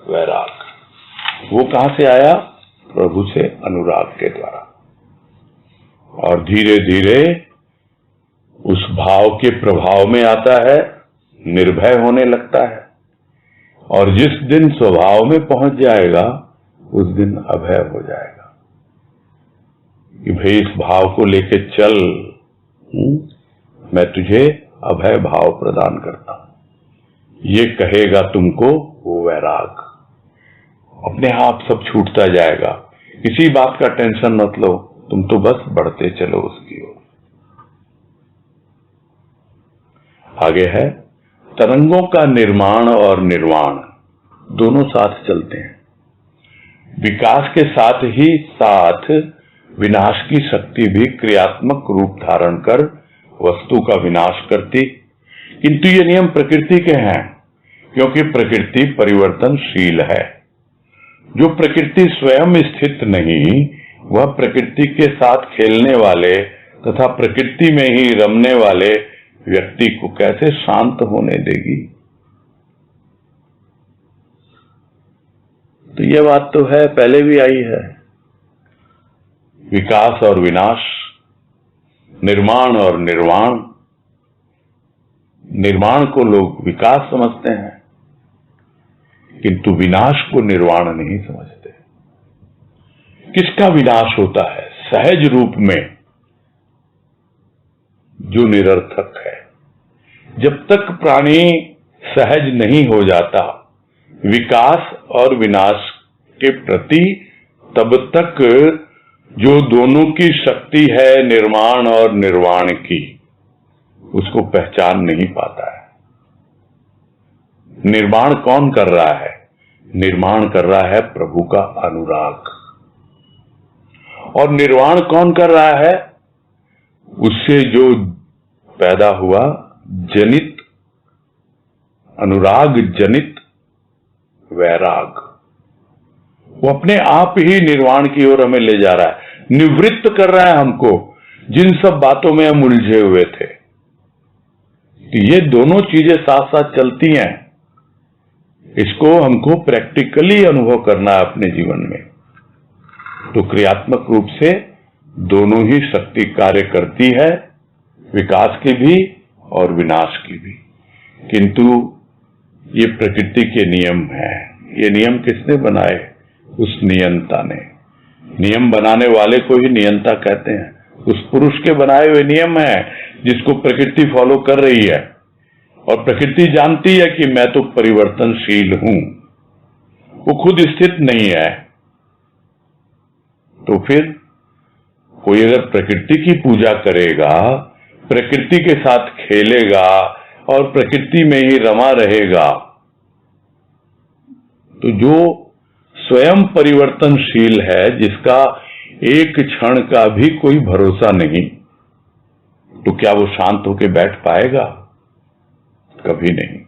वैराग। वो कहां से आया? प्रभु से अनुराग के द्वारा। और धीरे धीरे उस भाव के प्रभाव में आता है, निर्भय होने लगता है, और जिस दिन स्वभाव में पहुंच जाएगा उस दिन अभय हो जाएगा कि भाई इस भाव को लेके चल, मैं तुझे अभय भाव प्रदान करता हूं, ये कहेगा तुमको वो वैराग। अपने आप सब छूटता जाएगा, किसी बात का टेंशन मत लो, तुम तो बस बढ़ते चलो उसकी ओर। आगे है तरंगों का निर्माण और निर्वाण, दोनों साथ चलते हैं। विकास के साथ ही साथ विनाश की शक्ति भी क्रियात्मक रूप धारण कर वस्तु का विनाश करती। किंतु ये नियम प्रकृति के हैं, क्योंकि प्रकृति परिवर्तनशील है। जो प्रकृति स्वयं स्थित नहीं, वह प्रकृति के साथ खेलने वाले तथा प्रकृति में ही रमने वाले व्यक्ति को कैसे शांत होने देगी? तो यह बात तो है, पहले भी आई है। विकास और विनाश, निर्माण और निर्वाण। निर्माण को लोग विकास समझते हैं, किंतु विनाश को निर्वाण नहीं समझते। किसका विनाश होता है? सहज रूप में जो निरर्थक है। जब तक प्राणी सहज नहीं हो जाता विकास और विनाश के प्रति, तब तक जो दोनों की शक्ति है निर्माण और निर्वाण की, उसको पहचान नहीं पाता है। निर्माण कौन कर रहा है? निर्माण कर रहा है प्रभु का अनुराग। और निर्वाण कौन कर रहा है? उससे जो पैदा हुआ जनित, अनुराग जनित वैराग, वो अपने आप ही निर्वाण की ओर हमें ले जा रहा है, निवृत्त कर रहा है हमको जिन सब बातों में हम उलझे हुए थे। तो ये दोनों चीजें साथ साथ चलती हैं। इसको हमको प्रैक्टिकली अनुभव करना है अपने जीवन में। तो क्रियात्मक रूप से दोनों ही शक्ति कार्य करती है, विकास की भी और विनाश की भी। किंतु ये प्रकृति के नियम है। ये नियम किसने बनाए? उस नियंता ने। नियम बनाने वाले को ही नियंता कहते हैं। उस पुरुष के बनाए हुए नियम है जिसको प्रकृति फॉलो कर रही है। और प्रकृति जानती है कि मैं तो परिवर्तनशील हूं, वो खुद स्थिर नहीं है। तो फिर कोई अगर प्रकृति की पूजा करेगा, प्रकृति के साथ खेलेगा और प्रकृति में ही रमा रहेगा, तो जो स्वयं परिवर्तनशील है, जिसका एक क्षण का भी कोई भरोसा नहीं, तो क्या वो शांत होकर बैठ पाएगा? कभी नहीं।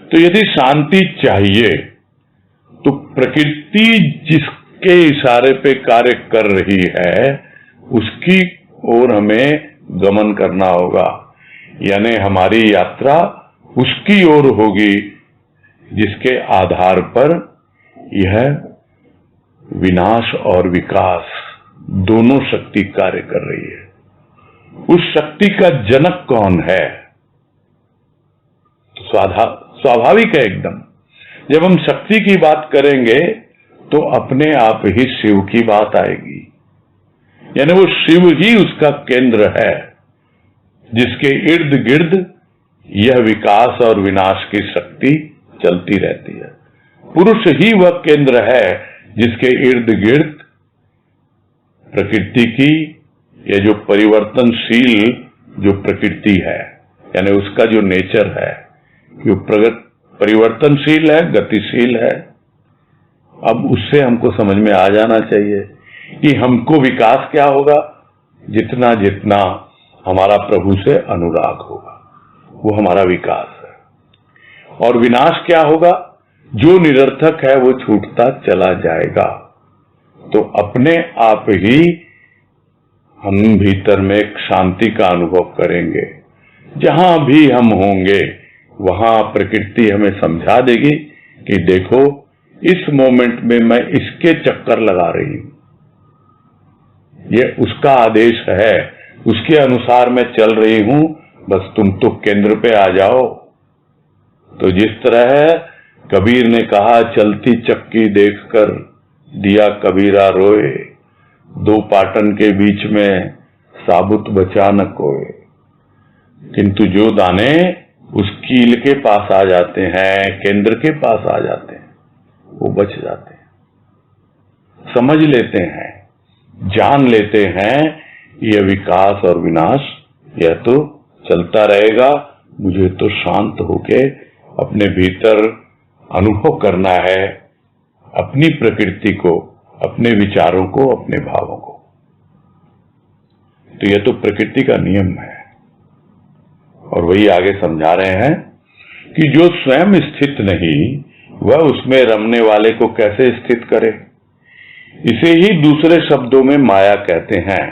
तो यदि शांति चाहिए तो प्रकृति जिसके इशारे पे कार्य कर रही है उसकी ओर हमें गमन करना होगा। यानी हमारी यात्रा उसकी ओर होगी जिसके आधार पर यह विनाश और विकास दोनों शक्ति कार्य कर रही है। उस शक्ति का जनक कौन है? स्वाभाविक है एकदम। जब हम शक्ति की बात करेंगे तो अपने आप ही शिव की बात आएगी। यानी वो शिव ही उसका केंद्र है जिसके इर्द गिर्द यह विकास और विनाश की शक्ति चलती रहती है। पुरुष ही वह केंद्र है जिसके इर्द गिर्द प्रकृति की, या जो परिवर्तनशील जो प्रकृति है, यानी उसका जो नेचर है, जो परिवर्तनशील है, गतिशील है। अब उससे हमको समझ में आ जाना चाहिए कि हमको विकास क्या होगा? जितना जितना हमारा प्रभु से अनुराग होगा वो हमारा विकास है। और विनाश क्या होगा? जो निरर्थक है वो छूटता चला जाएगा। तो अपने आप ही हम भीतर में एक शांति का अनुभव करेंगे। जहां भी हम होंगे वहां प्रकृति हमें समझा देगी कि देखो इस मोमेंट में मैं इसके चक्कर लगा रही हूं, ये उसका आदेश है, उसके अनुसार मैं चल रही हूं, बस तुम तो केंद्र पे आ जाओ। तो जिस तरह कबीर ने कहा, चलती चक्की देखकर दिया कबीरा रोए, दो पाटन के बीच में साबुत बचा न कोई। किंतु जो दाने उस कील के पास आ जाते हैं, केंद्र के पास आ जाते हैं, वो बच जाते हैं, समझ लेते हैं, जान लेते हैं यह विकास और विनाश यह तो चलता रहेगा। मुझे तो शांत होके अपने भीतर अनुभव करना है अपनी प्रकृति को, अपने विचारों को, अपने भावों को। तो यह तो प्रकृति का नियम है। और वही आगे समझा रहे हैं कि जो स्वयं स्थित नहीं वह उसमें रमने वाले को कैसे स्थित करे। इसे ही दूसरे शब्दों में माया कहते हैं।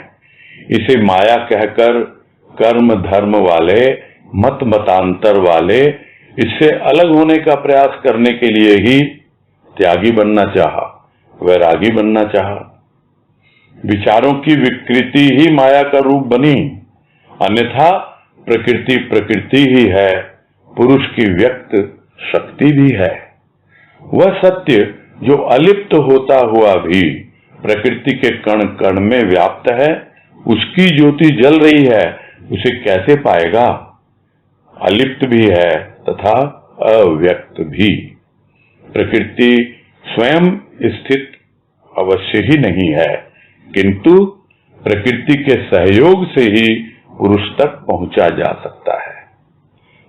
इसे माया कहकर कर्म धर्म वाले, मत मतांतर वाले इससे अलग होने का प्रयास करने के लिए ही त्यागी बनना चाहा, वैरागी बनना चाहा। विचारों की विकृति ही माया का रूप बनी, अन्यथा प्रकृति प्रकृति ही है, पुरुष की व्यक्त शक्ति भी है। वह सत्य जो अलिप्त होता हुआ भी प्रकृति के कण कण में व्याप्त है, उसकी ज्योति जल रही है, उसे कैसे पाएगा? अलिप्त भी है तथा अव्यक्त भी। प्रकृति स्वयं स्थित अवश्य ही नहीं है, किंतु प्रकृति के सहयोग से ही पुरुष तक पहुंचा जा सकता है।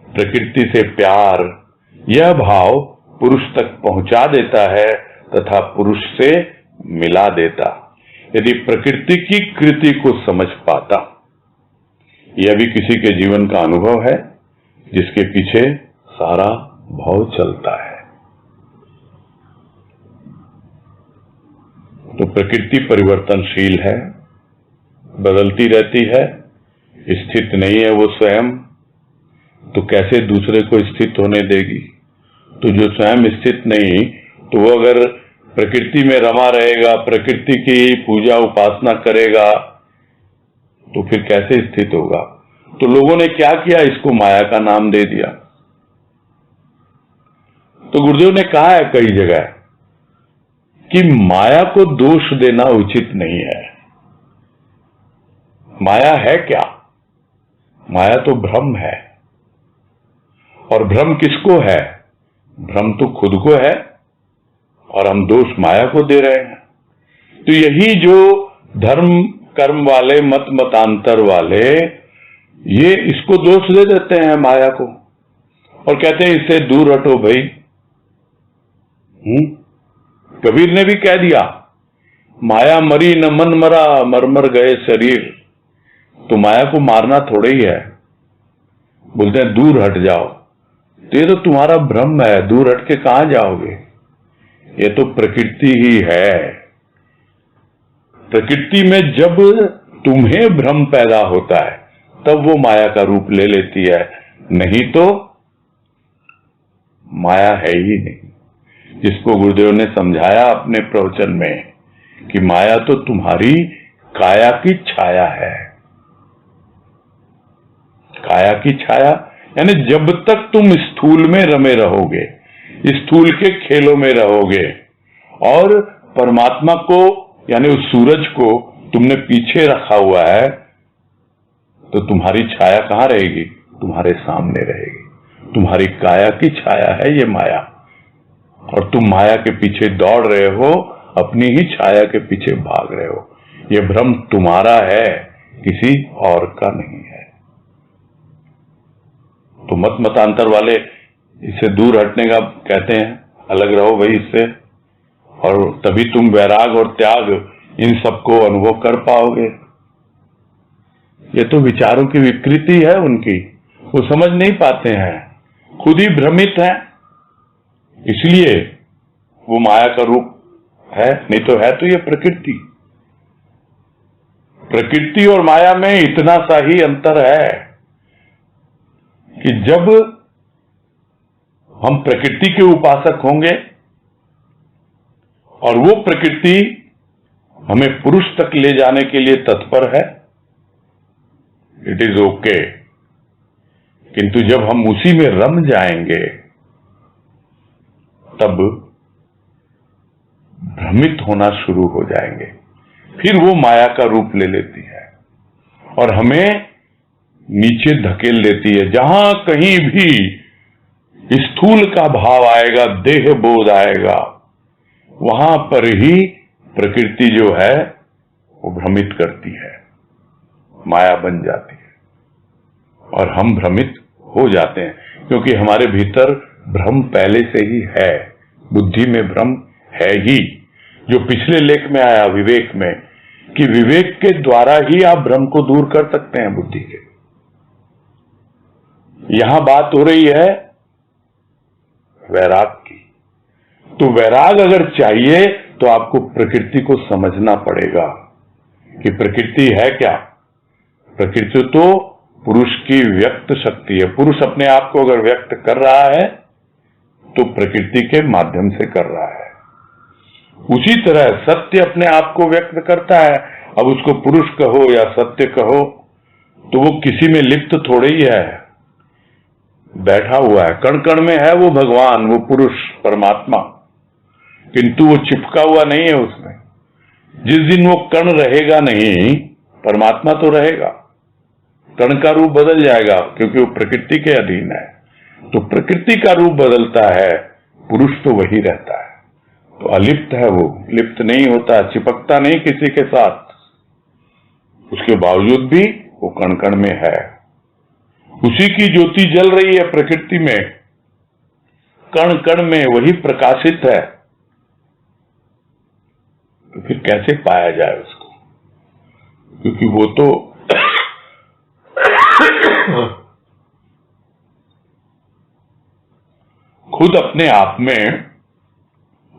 प्रकृति से प्यार, यह भाव पुरुष तक पहुंचा देता है तथा पुरुष से मिला देता। यदि प्रकृति की कृति को समझ पाता, यह भी किसी के जीवन का अनुभव है जिसके पीछे सारा भाव चलता है। तो प्रकृति परिवर्तनशील है, बदलती रहती है, स्थित नहीं है वो स्वयं, तो कैसे दूसरे को स्थित होने देगी? तो जो स्वयं स्थित नहीं, तो वो अगर प्रकृति में रमा रहेगा, प्रकृति की पूजा उपासना करेगा, तो फिर कैसे स्थित होगा? तो लोगों ने क्या किया? इसको माया का नाम दे दिया। तो गुरुदेव ने कहा है कई जगह कि माया को दोष देना उचित नहीं है। माया है क्या? माया तो भ्रम है। और भ्रम किसको है? भ्रम तो खुद को है, और हम दोष माया को दे रहे हैं। तो यही जो धर्म कर्म वाले, मत मतांतर वाले, ये इसको दोष दे देते हैं माया को, और कहते हैं इससे दूर हटो भाई। कबीर ने भी कह दिया, माया मरी न मन मरा, मर मर गए शरीर। तो माया को मारना थोड़ा ही है। बोलते हैं दूर हट जाओ, तो ये तो तुम्हारा भ्रम है, दूर हट के कहां जाओगे? ये तो प्रकृति ही है। प्रकृति में जब तुम्हें भ्रम पैदा होता है, तब वो माया का रूप ले लेती है, नहीं तो माया है ही नहीं। जिसको गुरुदेव ने समझाया अपने प्रवचन में कि माया तो तुम्हारी काया की छाया है। काया की छाया यानी जब तक तुम स्थूल में रमे रहोगे, स्थूल के खेलों में रहोगे, और परमात्मा को यानी उस सूरज को तुमने पीछे रखा हुआ है, तो तुम्हारी छाया कहां रहेगी? तुम्हारे सामने रहेगी। तुम्हारी काया की छाया है ये माया, और तुम माया के पीछे दौड़ रहे हो, अपनी ही छाया के पीछे भाग रहे हो। ये भ्रम तुम्हारा है, किसी और का नहीं है। तो मत मतांतर वाले इससे दूर हटने का कहते हैं, अलग रहो भाई इससे, और तभी तुम वैराग और त्याग इन सबको अनुभव कर पाओगे। ये तो विचारों की विकृति है उनकी, वो समझ नहीं पाते हैं, खुद ही भ्रमित हैं, इसलिए वो माया का रूप है। नहीं तो है तो ये प्रकृति। प्रकृति और माया में इतना सा ही अंतर है कि जब हम प्रकृति के उपासक होंगे और वो प्रकृति हमें पुरुष तक ले जाने के लिए तत्पर है, इट इज ओके। किंतु जब हम उसी में रम जाएंगे, तब भ्रमित होना शुरू हो जाएंगे, फिर वो माया का रूप ले लेती है और हमें नीचे धकेल देती है। जहां कहीं भी स्थूल का भाव आएगा, देह बोध आएगा, वहां पर ही प्रकृति जो है वो भ्रमित करती है, माया बन जाती है, और हम भ्रमित हो जाते हैं, क्योंकि हमारे भीतर भ्रम पहले से ही है। बुद्धि में भ्रम है ही, जो पिछले लेख में आया विवेक में, कि विवेक के द्वारा ही आप भ्रम को दूर कर सकते हैं बुद्धि के। यहां बात हो रही है वैराग की। तो वैराग अगर चाहिए तो आपको प्रकृति को समझना पड़ेगा कि प्रकृति है क्या। प्रकृति तो पुरुष की व्यक्त शक्ति है। पुरुष अपने आप को अगर व्यक्त कर रहा है तो प्रकृति के माध्यम से कर रहा है। उसी तरह सत्य अपने आप को व्यक्त करता है। अब उसको पुरुष कहो या सत्य कहो, तो वो किसी में लिप्त थोड़े ही है, बैठा हुआ है, कण कण में है वो भगवान, वो पुरुष परमात्मा, किंतु वो चिपका हुआ नहीं है उसमें। जिस दिन वो कण रहेगा नहीं, परमात्मा तो रहेगा, कण का रूप बदल जाएगा, क्योंकि वो प्रकृति के अधीन है। तो प्रकृति का रूप बदलता है, पुरुष तो वही रहता है। तो अलिप्त है वो, लिप्त नहीं होता, चिपकता नहीं किसी के साथ, उसके बावजूद भी वो कण कण में है। उसी की ज्योति जल रही है प्रकृति में, कण कण में वही प्रकाशित है। तो फिर कैसे पाया जाए उसको? क्योंकि वो तो खुद अपने आप में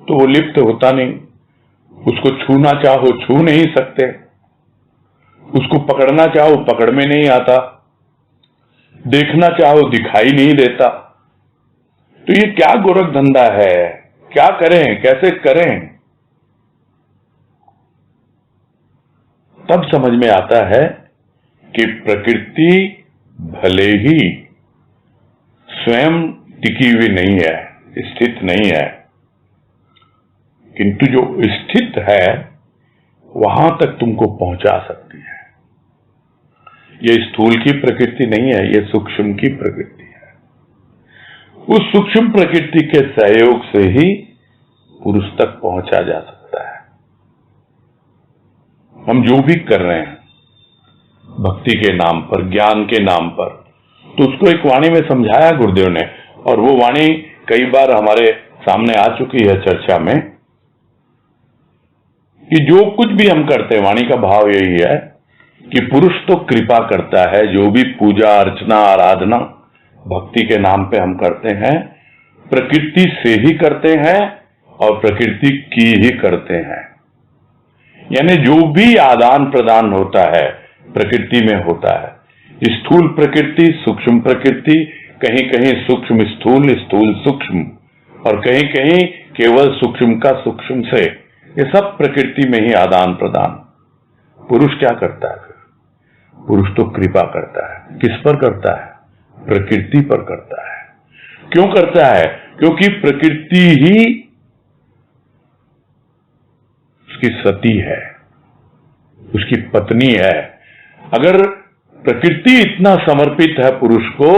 तो वो लिप्त होता नहीं। उसको छूना चाहो छू नहीं सकते, उसको पकड़ना चाहो पकड़ में नहीं आता, देखना चाहो दिखाई नहीं देता। तो ये क्या गोरख धंधा है? क्या करें, कैसे करें? तब समझ में आता है कि प्रकृति भले ही स्वयं टिकी हुई नहीं है, स्थित नहीं है, किंतु जो स्थित है वहां तक तुमको पहुंचा सकती है। ये स्थूल की प्रकृति नहीं है, ये सूक्ष्म की प्रकृति है। उस सूक्ष्म प्रकृति के सहयोग से ही पुरुष तक पहुंचा जा सकता है। हम जो भी कर रहे हैं भक्ति के नाम पर, ज्ञान के नाम पर, तो उसको एक वाणी में समझाया गुरुदेव ने, और वो वाणी कई बार हमारे सामने आ चुकी है चर्चा में, कि जो कुछ भी हम करते हैं, वाणी का भाव यही है कि पुरुष तो कृपा करता है। जो भी पूजा अर्चना आराधना भक्ति के नाम पे हम करते हैं, प्रकृति से ही करते हैं और प्रकृति की ही करते हैं। यानी जो भी आदान प्रदान होता है प्रकृति में होता है। स्थूल प्रकृति, सूक्ष्म प्रकृति, कहीं कहीं सूक्ष्म स्थूल, स्थूल सूक्ष्म, और कहीं कहीं केवल सूक्ष्म का सूक्ष्म से, ये सब प्रकृति में ही आदान प्रदान। पुरुष क्या करता है? पुरुष तो कृपा करता है। किस पर करता है? प्रकृति पर करता है। क्यों करता है? क्योंकि प्रकृति ही उसकी सती है, उसकी पत्नी है। अगर प्रकृति इतना समर्पित है पुरुष को,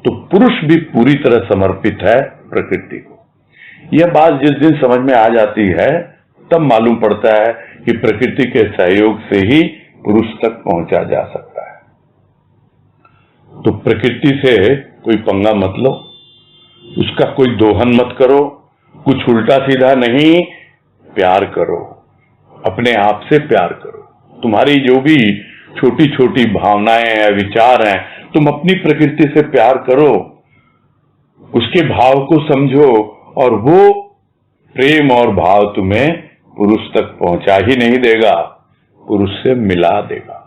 तो पुरुष भी पूरी तरह समर्पित है प्रकृति को। यह बात जिस दिन समझ में आ जाती है, तब मालूम पड़ता है कि प्रकृति के सहयोग से ही पुरुष तक पहुंचा जा सकता है। तो प्रकृति से कोई पंगा मत लो, उसका कोई दोहन मत करो, कुछ उल्टा सीधा नहीं, प्यार करो, अपने आप से प्यार करो। तुम्हारी जो भी छोटी छोटी भावनाएं हैं, विचार हैं, तुम अपनी प्रकृति से प्यार करो, उसके भाव को समझो, और वो प्रेम और भाव तुम्हें पुरुष तक पहुंचा ही नहीं देगा, पुरुष से मिला देगा।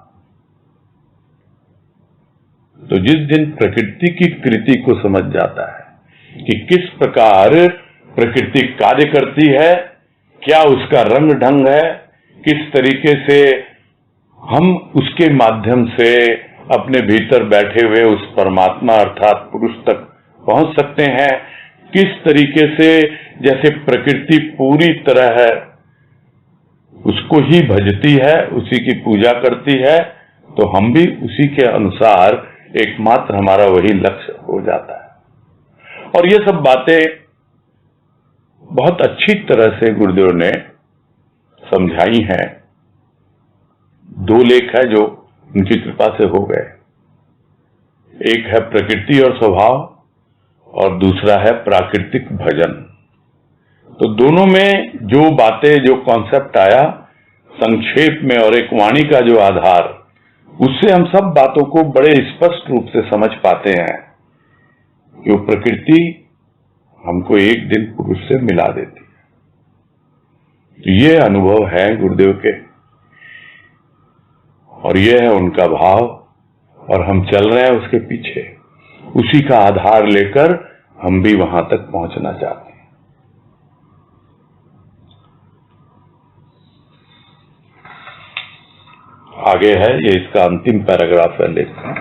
तो जिस दिन प्रकृति की कृति को समझ जाता है कि किस प्रकार प्रकृति कार्य करती है, क्या उसका रंग ढंग है, किस तरीके से हम उसके माध्यम से अपने भीतर बैठे हुए उस परमात्मा अर्थात पुरुष तक पहुंच सकते हैं, किस तरीके से जैसे प्रकृति पूरी तरह है उसको ही भजती है, उसी की पूजा करती है, तो हम भी उसी के अनुसार एकमात्र हमारा वही लक्ष्य हो जाता है। और ये सब बातें बहुत अच्छी तरह से गुरुदेव ने समझाई हैं। 2 लेख है जो उनकी कृपा से हो गए। एक है प्रकृति और स्वभाव, और दूसरा है प्राकृतिक भजन। तो दोनों में जो बातें, जो कॉन्सेप्ट आया संक्षेप में, और एक वाणी का जो आधार, उससे हम सब बातों को बड़े स्पष्ट रूप से समझ पाते हैं कि वो प्रकृति हमको एक दिन पुरुष से मिला देती है। तो ये अनुभव है गुरुदेव के, और ये है उनका भाव, और हम चल रहे हैं उसके पीछे। उसी का आधार लेकर हम भी वहां तक पहुंचना चाहते हैं। आगे है, ये इसका अंतिम पैराग्राफ है लेख का,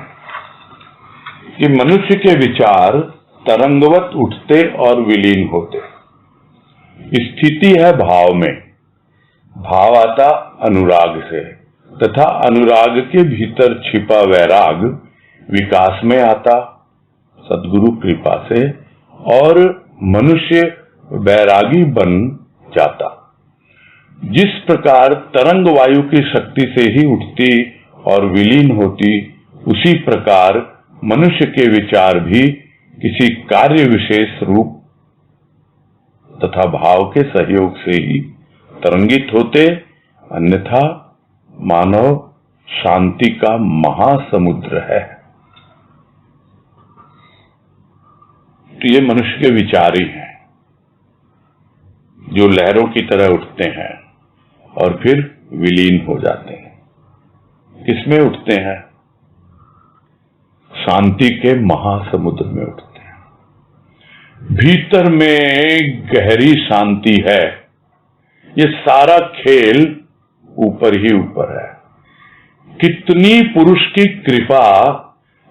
कि मनुष्य के विचार तरंगवत उठते और विलीन होते। स्थिति है भाव में, भाव आता अनुराग से, तथा अनुराग के भीतर छिपा वैराग विकास में आता सद्गुरु कृपा से, और मनुष्य वैरागी बन जाता। जिस प्रकार तरंग वायु की शक्ति से ही उठती और विलीन होती, उसी प्रकार मनुष्य के विचार भी किसी कार्य विशेष रूप तथा भाव के सहयोग से ही तरंगित होते, अन्यथा मानव शांति का महासमुद्र है। तो ये मनुष्य के विचार ही हैं जो लहरों की तरह उठते हैं और फिर विलीन हो जाते हैं। किसमें उठते हैं? शांति के महासमुद्र में उठते हैं। भीतर में गहरी शांति है। ये सारा खेल ऊपर ही ऊपर है। कितनी पुरुष की कृपा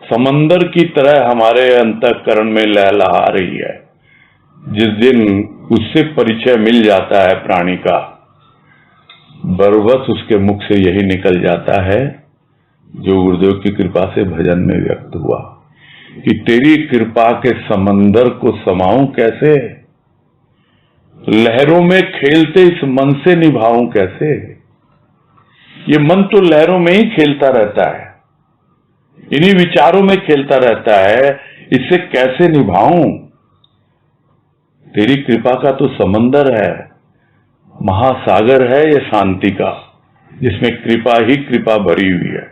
समंदर की तरह हमारे अंतःकरण में लहलहा रही है। जिस दिन उससे परिचय मिल जाता है प्राणी का, बरबस उसके मुख से यही निकल जाता है जो गुरुदेव की कृपा से भजन में व्यक्त हुआ, कि तेरी कृपा के समंदर को समाऊं कैसे, लहरों में खेलते इस मन से निभाऊं कैसे। ये मन तो लहरों में ही खेलता रहता है, इन्हीं विचारों में खेलता रहता है, इससे कैसे निभाऊं। तेरी कृपा का तो समंदर है, महासागर है ये शांति का, जिसमें कृपा ही कृपा भरी हुई है।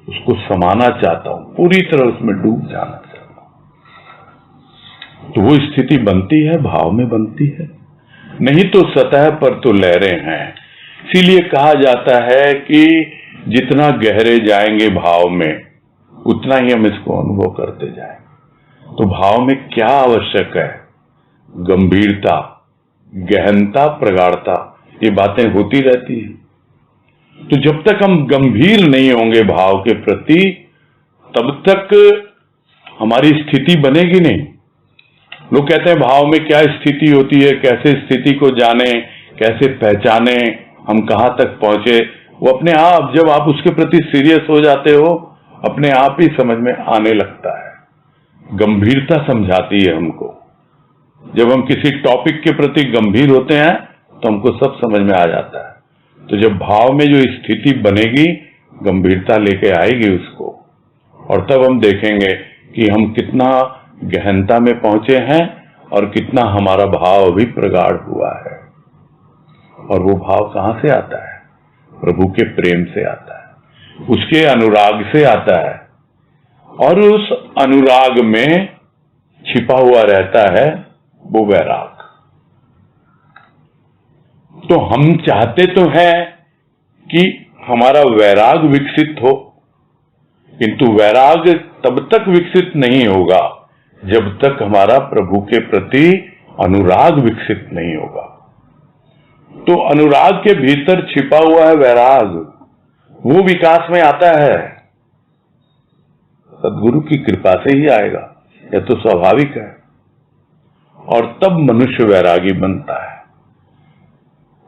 उसको समाना चाहता हूं, पूरी तरह उसमें डूब जाना चाहता हूं। तो वो स्थिति बनती है, भाव में बनती है, नहीं तो सतह पर तो लहरें हैं। इसीलिए कहा जाता है कि जितना गहरे जाएंगे भाव में, उतना ही हम इसको अनुभव करते जाएंगे। तो भाव में क्या आवश्यक है? गंभीरता, गहनता, प्रगाढ़ता, ये बातें होती रहती हैं। तो जब तक हम गंभीर नहीं होंगे भाव के प्रति, तब तक हमारी स्थिति बनेगी नहीं। लोग कहते हैं भाव में क्या स्थिति होती है, कैसे स्थिति को जाने, कैसे पहचाने, हम कहां तक पहुंचे। वो अपने आप, जब आप उसके प्रति सीरियस हो जाते हो, अपने आप ही समझ में आने लगता है। गंभीरता समझाती है हमको। जब हम किसी टॉपिक के प्रति गंभीर होते हैं तो हमको सब समझ में आ जाता है। तो जब भाव में जो स्थिति बनेगी, गंभीरता लेके आएगी उसको, और तब हम देखेंगे कि हम कितना गहनता में पहुंचे हैं और कितना हमारा भाव भी प्रगाढ़ हुआ है। और वो भाव कहां से आता है? प्रभु के प्रेम से आता है, उसके अनुराग से आता है, और उस अनुराग में छिपा हुआ रहता है वो वैराग। तो हम चाहते तो हैं कि हमारा वैराग विकसित हो, किंतु वैराग तब तक विकसित नहीं होगा जब तक हमारा प्रभु के प्रति अनुराग विकसित नहीं होगा। तो अनुराग के भीतर छिपा हुआ है वैराग, वो विकास में आता है, सद्गुरु की कृपा से ही आएगा, यह तो स्वाभाविक है। और तब मनुष्य वैरागी बनता है।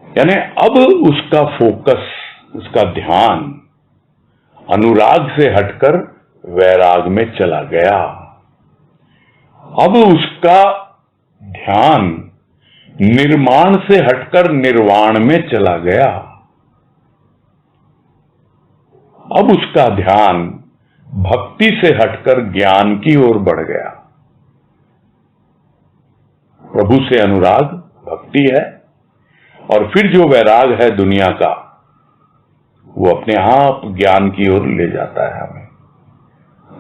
यानी अब उसका फोकस, उसका ध्यान अनुराग से हटकर वैराग में चला गया। अब उसका ध्यान निर्माण से हटकर निर्वाण में चला गया। अब उसका ध्यान भक्ति से हटकर ज्ञान की ओर बढ़ गया। प्रभु से अनुराग भक्ति है, और फिर जो वैराग है दुनिया का, वो अपने आप ज्ञान की ओर ले जाता है हमें।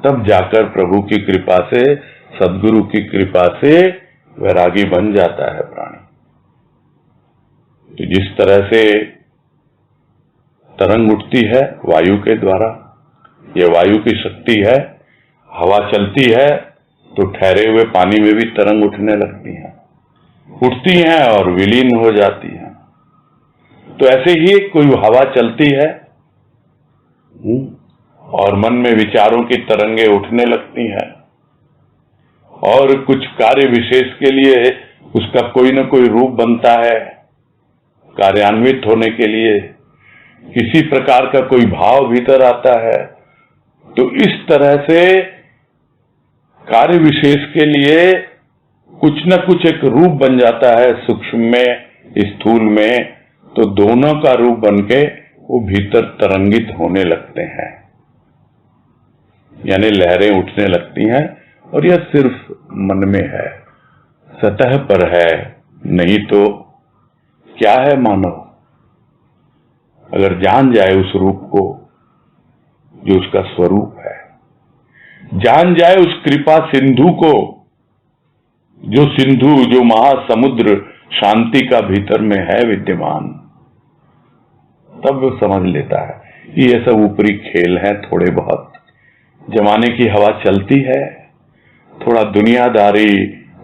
तब जाकर प्रभु की कृपा से, सद्गुरु की कृपा से वैरागी बन जाता है प्राणी। तो जिस तरह से तरंग उठती है वायु के द्वारा, ये वायु की शक्ति है। हवा चलती है तो ठहरे हुए पानी में भी तरंग उठने लगती हैं, उठती हैं और विलीन हो जाती हैं। तो ऐसे ही कोई हवा चलती है और मन में विचारों की तरंगे उठने लगती हैं और कुछ कार्य विशेष के लिए उसका कोई न कोई रूप बनता है। कार्यान्वित होने के लिए किसी प्रकार का कोई भाव भीतर आता है। तो इस तरह से कार्य विशेष के लिए कुछ न कुछ एक रूप बन जाता है, सूक्ष्म में, स्थूल में। तो दोनों का रूप बनके वो भीतर तरंगित होने लगते हैं, यानी लहरें उठने लगती हैं। और यह सिर्फ मन में है, सतह पर है, नहीं तो क्या है मानव? अगर जान जाए उस रूप को जो उसका स्वरूप है, जान जाए उस कृपा सिंधु को, जो सिंधु, जो महासमुद्र शांति का भीतर में है विद्यमान, तब वो समझ लेता है कि ये सब ऊपरी खेल है, थोड़े बहुत जमाने की हवा चलती है, थोड़ा दुनियादारी,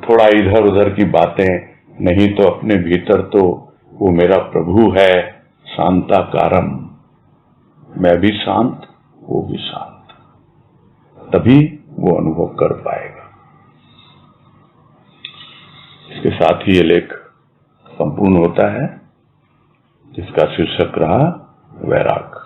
थोड़ा इधर उधर की बातें, नहीं तो अपने भीतर तो वो मेरा प्रभु है, शांताकारम। मैं भी शांत, वो भी शांत, तभी वो अनुभव कर पाएगा। इसके साथ ही ये लेख संपूर्ण होता है, जिसका शीर्षक रहा वैराग।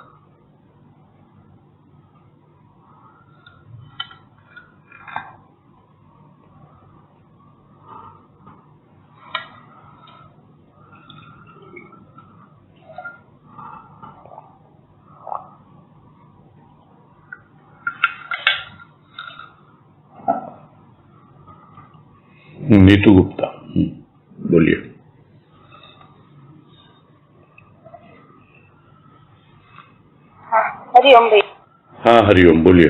नीतू गुप्ता, बोलिए। हरिओम भाई। हाँ, हरिओम, बोलिए।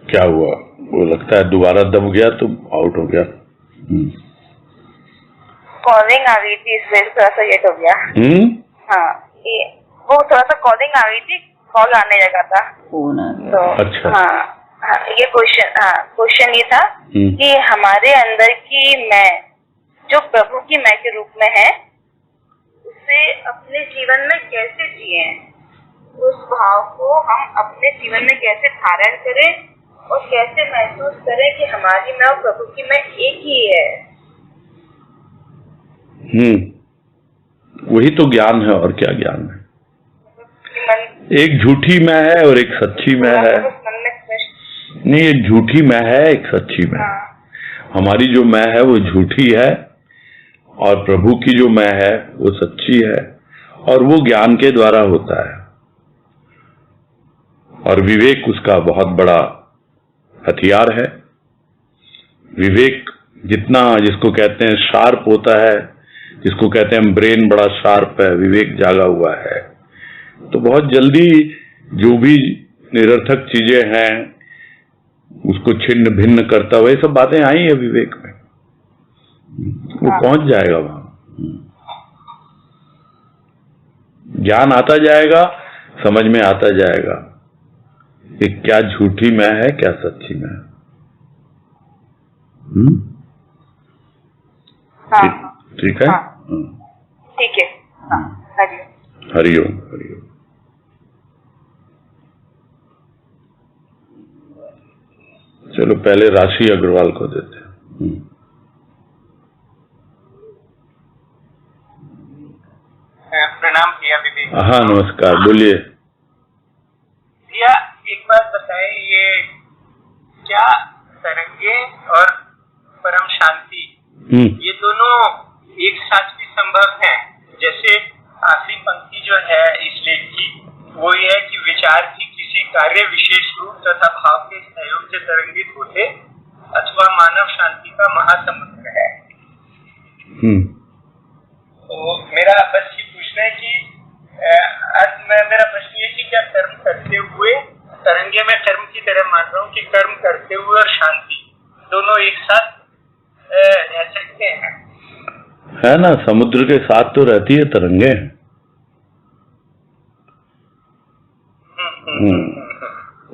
क्या हुआ? वो लगता है दोबारा दब गया तो आउट हो गया। कॉलिंग आ गई थी, इसलिए थोड़ा सा लेट हो गया। हाँ, ये वो थोड़ा सा कॉलिंग आ गई थी, कॉल आने लगा था, फोन आ गया। तो अच्छा। हाँ, ये क्वेश्चन ये था कि हमारे अंदर की मैं, जो प्रभु की मैं के रूप में है, उसे अपने जीवन में कैसे जिए, उस भाव को हम अपने जीवन में कैसे धारण करें और कैसे महसूस करें कि हमारी मैं और प्रभु की मैं एक ही है। वही तो ज्ञान है, और क्या ज्ञान है? एक झूठी मैं है और एक सच्ची मैं है। नहीं, एक झूठी मैं है, एक सच्ची मैं है। हमारी जो मैं है वो झूठी है और प्रभु की जो मैं है वो सच्ची है, और वो ज्ञान के द्वारा होता है। और विवेक उसका बहुत बड़ा हथियार है। विवेक जितना, जिसको कहते हैं शार्प होता है, जिसको कहते हैं ब्रेन बड़ा शार्प है, विवेक जागा हुआ है, तो बहुत जल्दी जो भी निरर्थक चीजें हैं उसको छिन्न भिन्न करता हुआ, ये सब बातें आई है विवेक में, वो पहुंच जाएगा वहां। ज्ञान आता जाएगा, समझ में आता जाएगा कि क्या झूठी मैं है, क्या सच्ची मैं है। ठीक है। ठीक है। हरिओम, हरिओम। चलो पहले राशि अग्रवाल को देते हैं। प्रणाम भैया विवेक। हाँ, नमस्कार, बोलिए। भैया एक बात बताएं, ये क्या तरंगे और परम शांति ये दोनों एक साथ भी संभव है? जैसे आखिरी पंक्ति जो है इस लेख की, वो ये है कि विचार भी किसी कार्य विशेष रूप तथा भाव के सहयोग से तरंगित होते अथवा मानव शांति का महासमुद्र है। तो मेरा बस ये पूछना है कि मेरा प्रश्न ये कि क्या कर्म करते हुए, तरंगे में कर्म की तरह मान रहा हूँ कि कर्म करते हुए और शांति दोनों एक साथ रह सकते हैं? है ना, समुद्र के साथ तो रहती है तरंगे।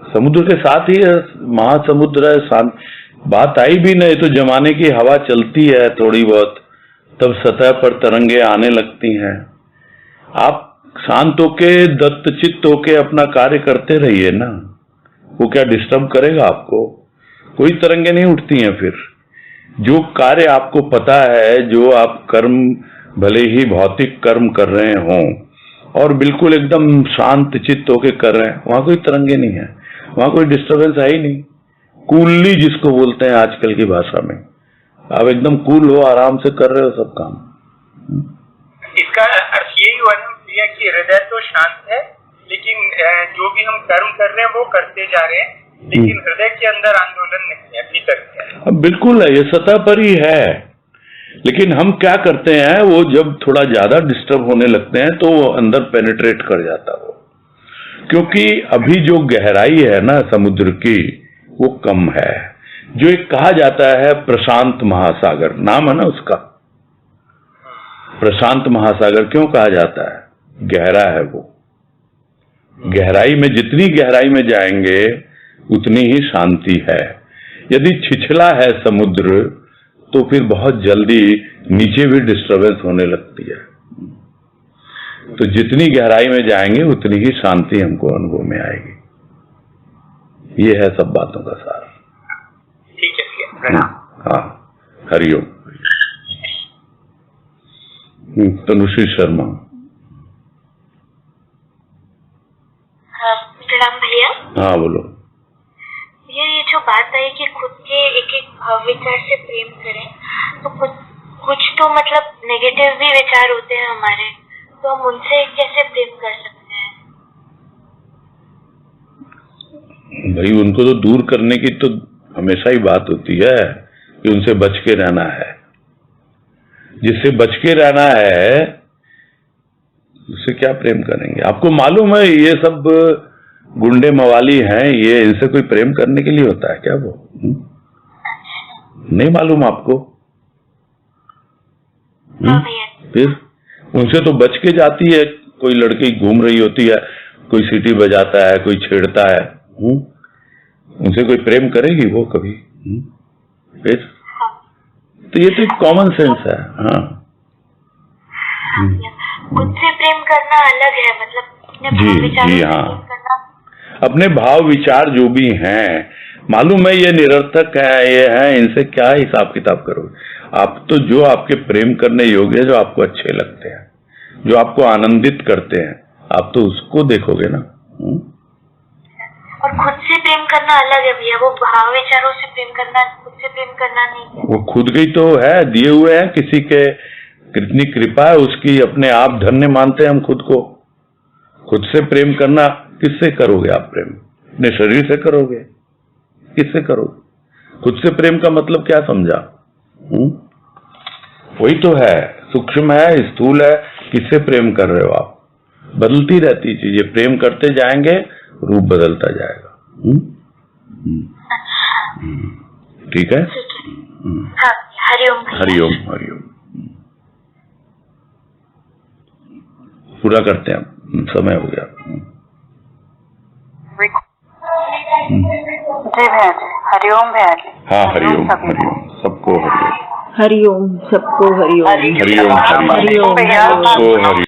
समुद्र के साथ ही है, महासमुद्र है। बात आई भी नहीं तो जमाने की हवा चलती है थोड़ी बहुत, तब सतह पर तरंगे आने लगती हैं। आप शांत होके दत्तचित्त होके अपना कार्य करते रहिए ना, वो क्या डिस्टर्ब करेगा आपको? कोई तरंगे नहीं उठती हैं। फिर जो कार्य आपको पता है, जो आप कर्म भले ही भौतिक कर्म कर रहे हों और बिल्कुल एकदम शांत चित्त होके कर रहे हैं, वहां कोई तरंगे नहीं है, वहां कोई डिस्टर्बेंस है ही नहीं। कूलली जिसको बोलते हैं आजकल की भाषा में, आप एकदम कूल हो, आराम से कर रहे हो सब काम। इसका अर्थ यही हुआ ना भैया कि हृदय तो शांत है, लेकिन जो भी हम कर्म कर रहे हैं वो करते जा रहे हैं, लेकिन हृदय के अंदर आंदोलन नहीं है अभी तक। अब बिल्कुल है, ये सतह पर ही है, लेकिन हम क्या करते हैं, वो जब थोड़ा ज्यादा डिस्टर्ब होने लगते हैं तो वो अंदर पेनिट्रेट कर जाता है वो, क्योंकि अभी जो गहराई है ना समुद्र की वो कम है। जो एक कहा जाता है प्रशांत महासागर, नाम है ना उसका, प्रशांत महासागर क्यों कहा जाता है? गहरा है वो। गहराई में, जितनी गहराई में जाएंगे उतनी ही शांति है। यदि छिछला है समुद्र तो फिर बहुत जल्दी नीचे भी डिस्टर्बेंस होने लगती है। तो जितनी गहराई में जाएंगे उतनी ही शांति हमको अनुभव में आएगी। ये है सब बातों का सार। ठीक है, प्रणाम। हाँ, हरिओम। तनुश्री शर्मा। प्रणाम भैया। हाँ बोलो। ये जो बात आई कि खुद के एक एक भाव विचार से प्रेम करें, तो कुछ तो मतलब नेगेटिव भी विचार होते हैं हमारे, तो हम उनसे कैसे प्रेम कर सकते हैं? भाई उनको तो दूर करने की तो हमेशा ही बात होती है कि उनसे बच के रहना है। जिससे बच के रहना है उससे क्या प्रेम करेंगे? आपको मालूम है ये सब गुंडे मवाली हैं, ये इनसे कोई प्रेम करने के लिए होता है क्या? वो नहीं मालूम आपको? फिर उनसे तो बच के जाती है। कोई लड़की घूम रही होती है, कोई सीटी बजाता है, कोई छेड़ता है, उनसे कोई प्रेम करेगी वो कभी? फिर तो ये तो एक कॉमन सेंस है। हाँ, खुद से प्रेम करना अलग है, मतलब जी हाँ, अपने भाव विचार जो भी हैं, मालूम है ये निरर्थक है, ये है, इनसे क्या हिसाब किताब करोगे आप? तो जो आपके प्रेम करने योग्य है, जो आपको अच्छे लगते हैं, जो आपको आनंदित करते हैं, आप तो उसको देखोगे ना। और खुद से प्रेम करना अलग है भैया, वो भाव विचारों से प्रेम करना, खुद से प्रेम करना नहीं है। वो खुद की तो है, दिए हुए हैं, किसी के कितनी कृपा है उसकी, अपने आप धन्य मानते हैं हम खुद को। खुद से प्रेम करना किससे करोगे आप प्रेम? अपने शरीर से करोगे? किससे करोगे? खुद से प्रेम का मतलब क्या समझा? वही तो है, सूक्ष्म है, स्थूल है, किससे प्रेम कर रहे हो आप? बदलती रहती चीजें, प्रेम करते जाएंगे रूप बदलता जाएगा। ठीक है। हाँ, हरिओम। हरिओम हरिओम। पूरा करते हैं, समय हो गया। जी भैया जी, हरिओम भैया जी। हाँ हरिओम हरिओम, सबको हरिओम। हरिओम, सबको हरिओम। हरिओम हरिओम, सबको हरिओम।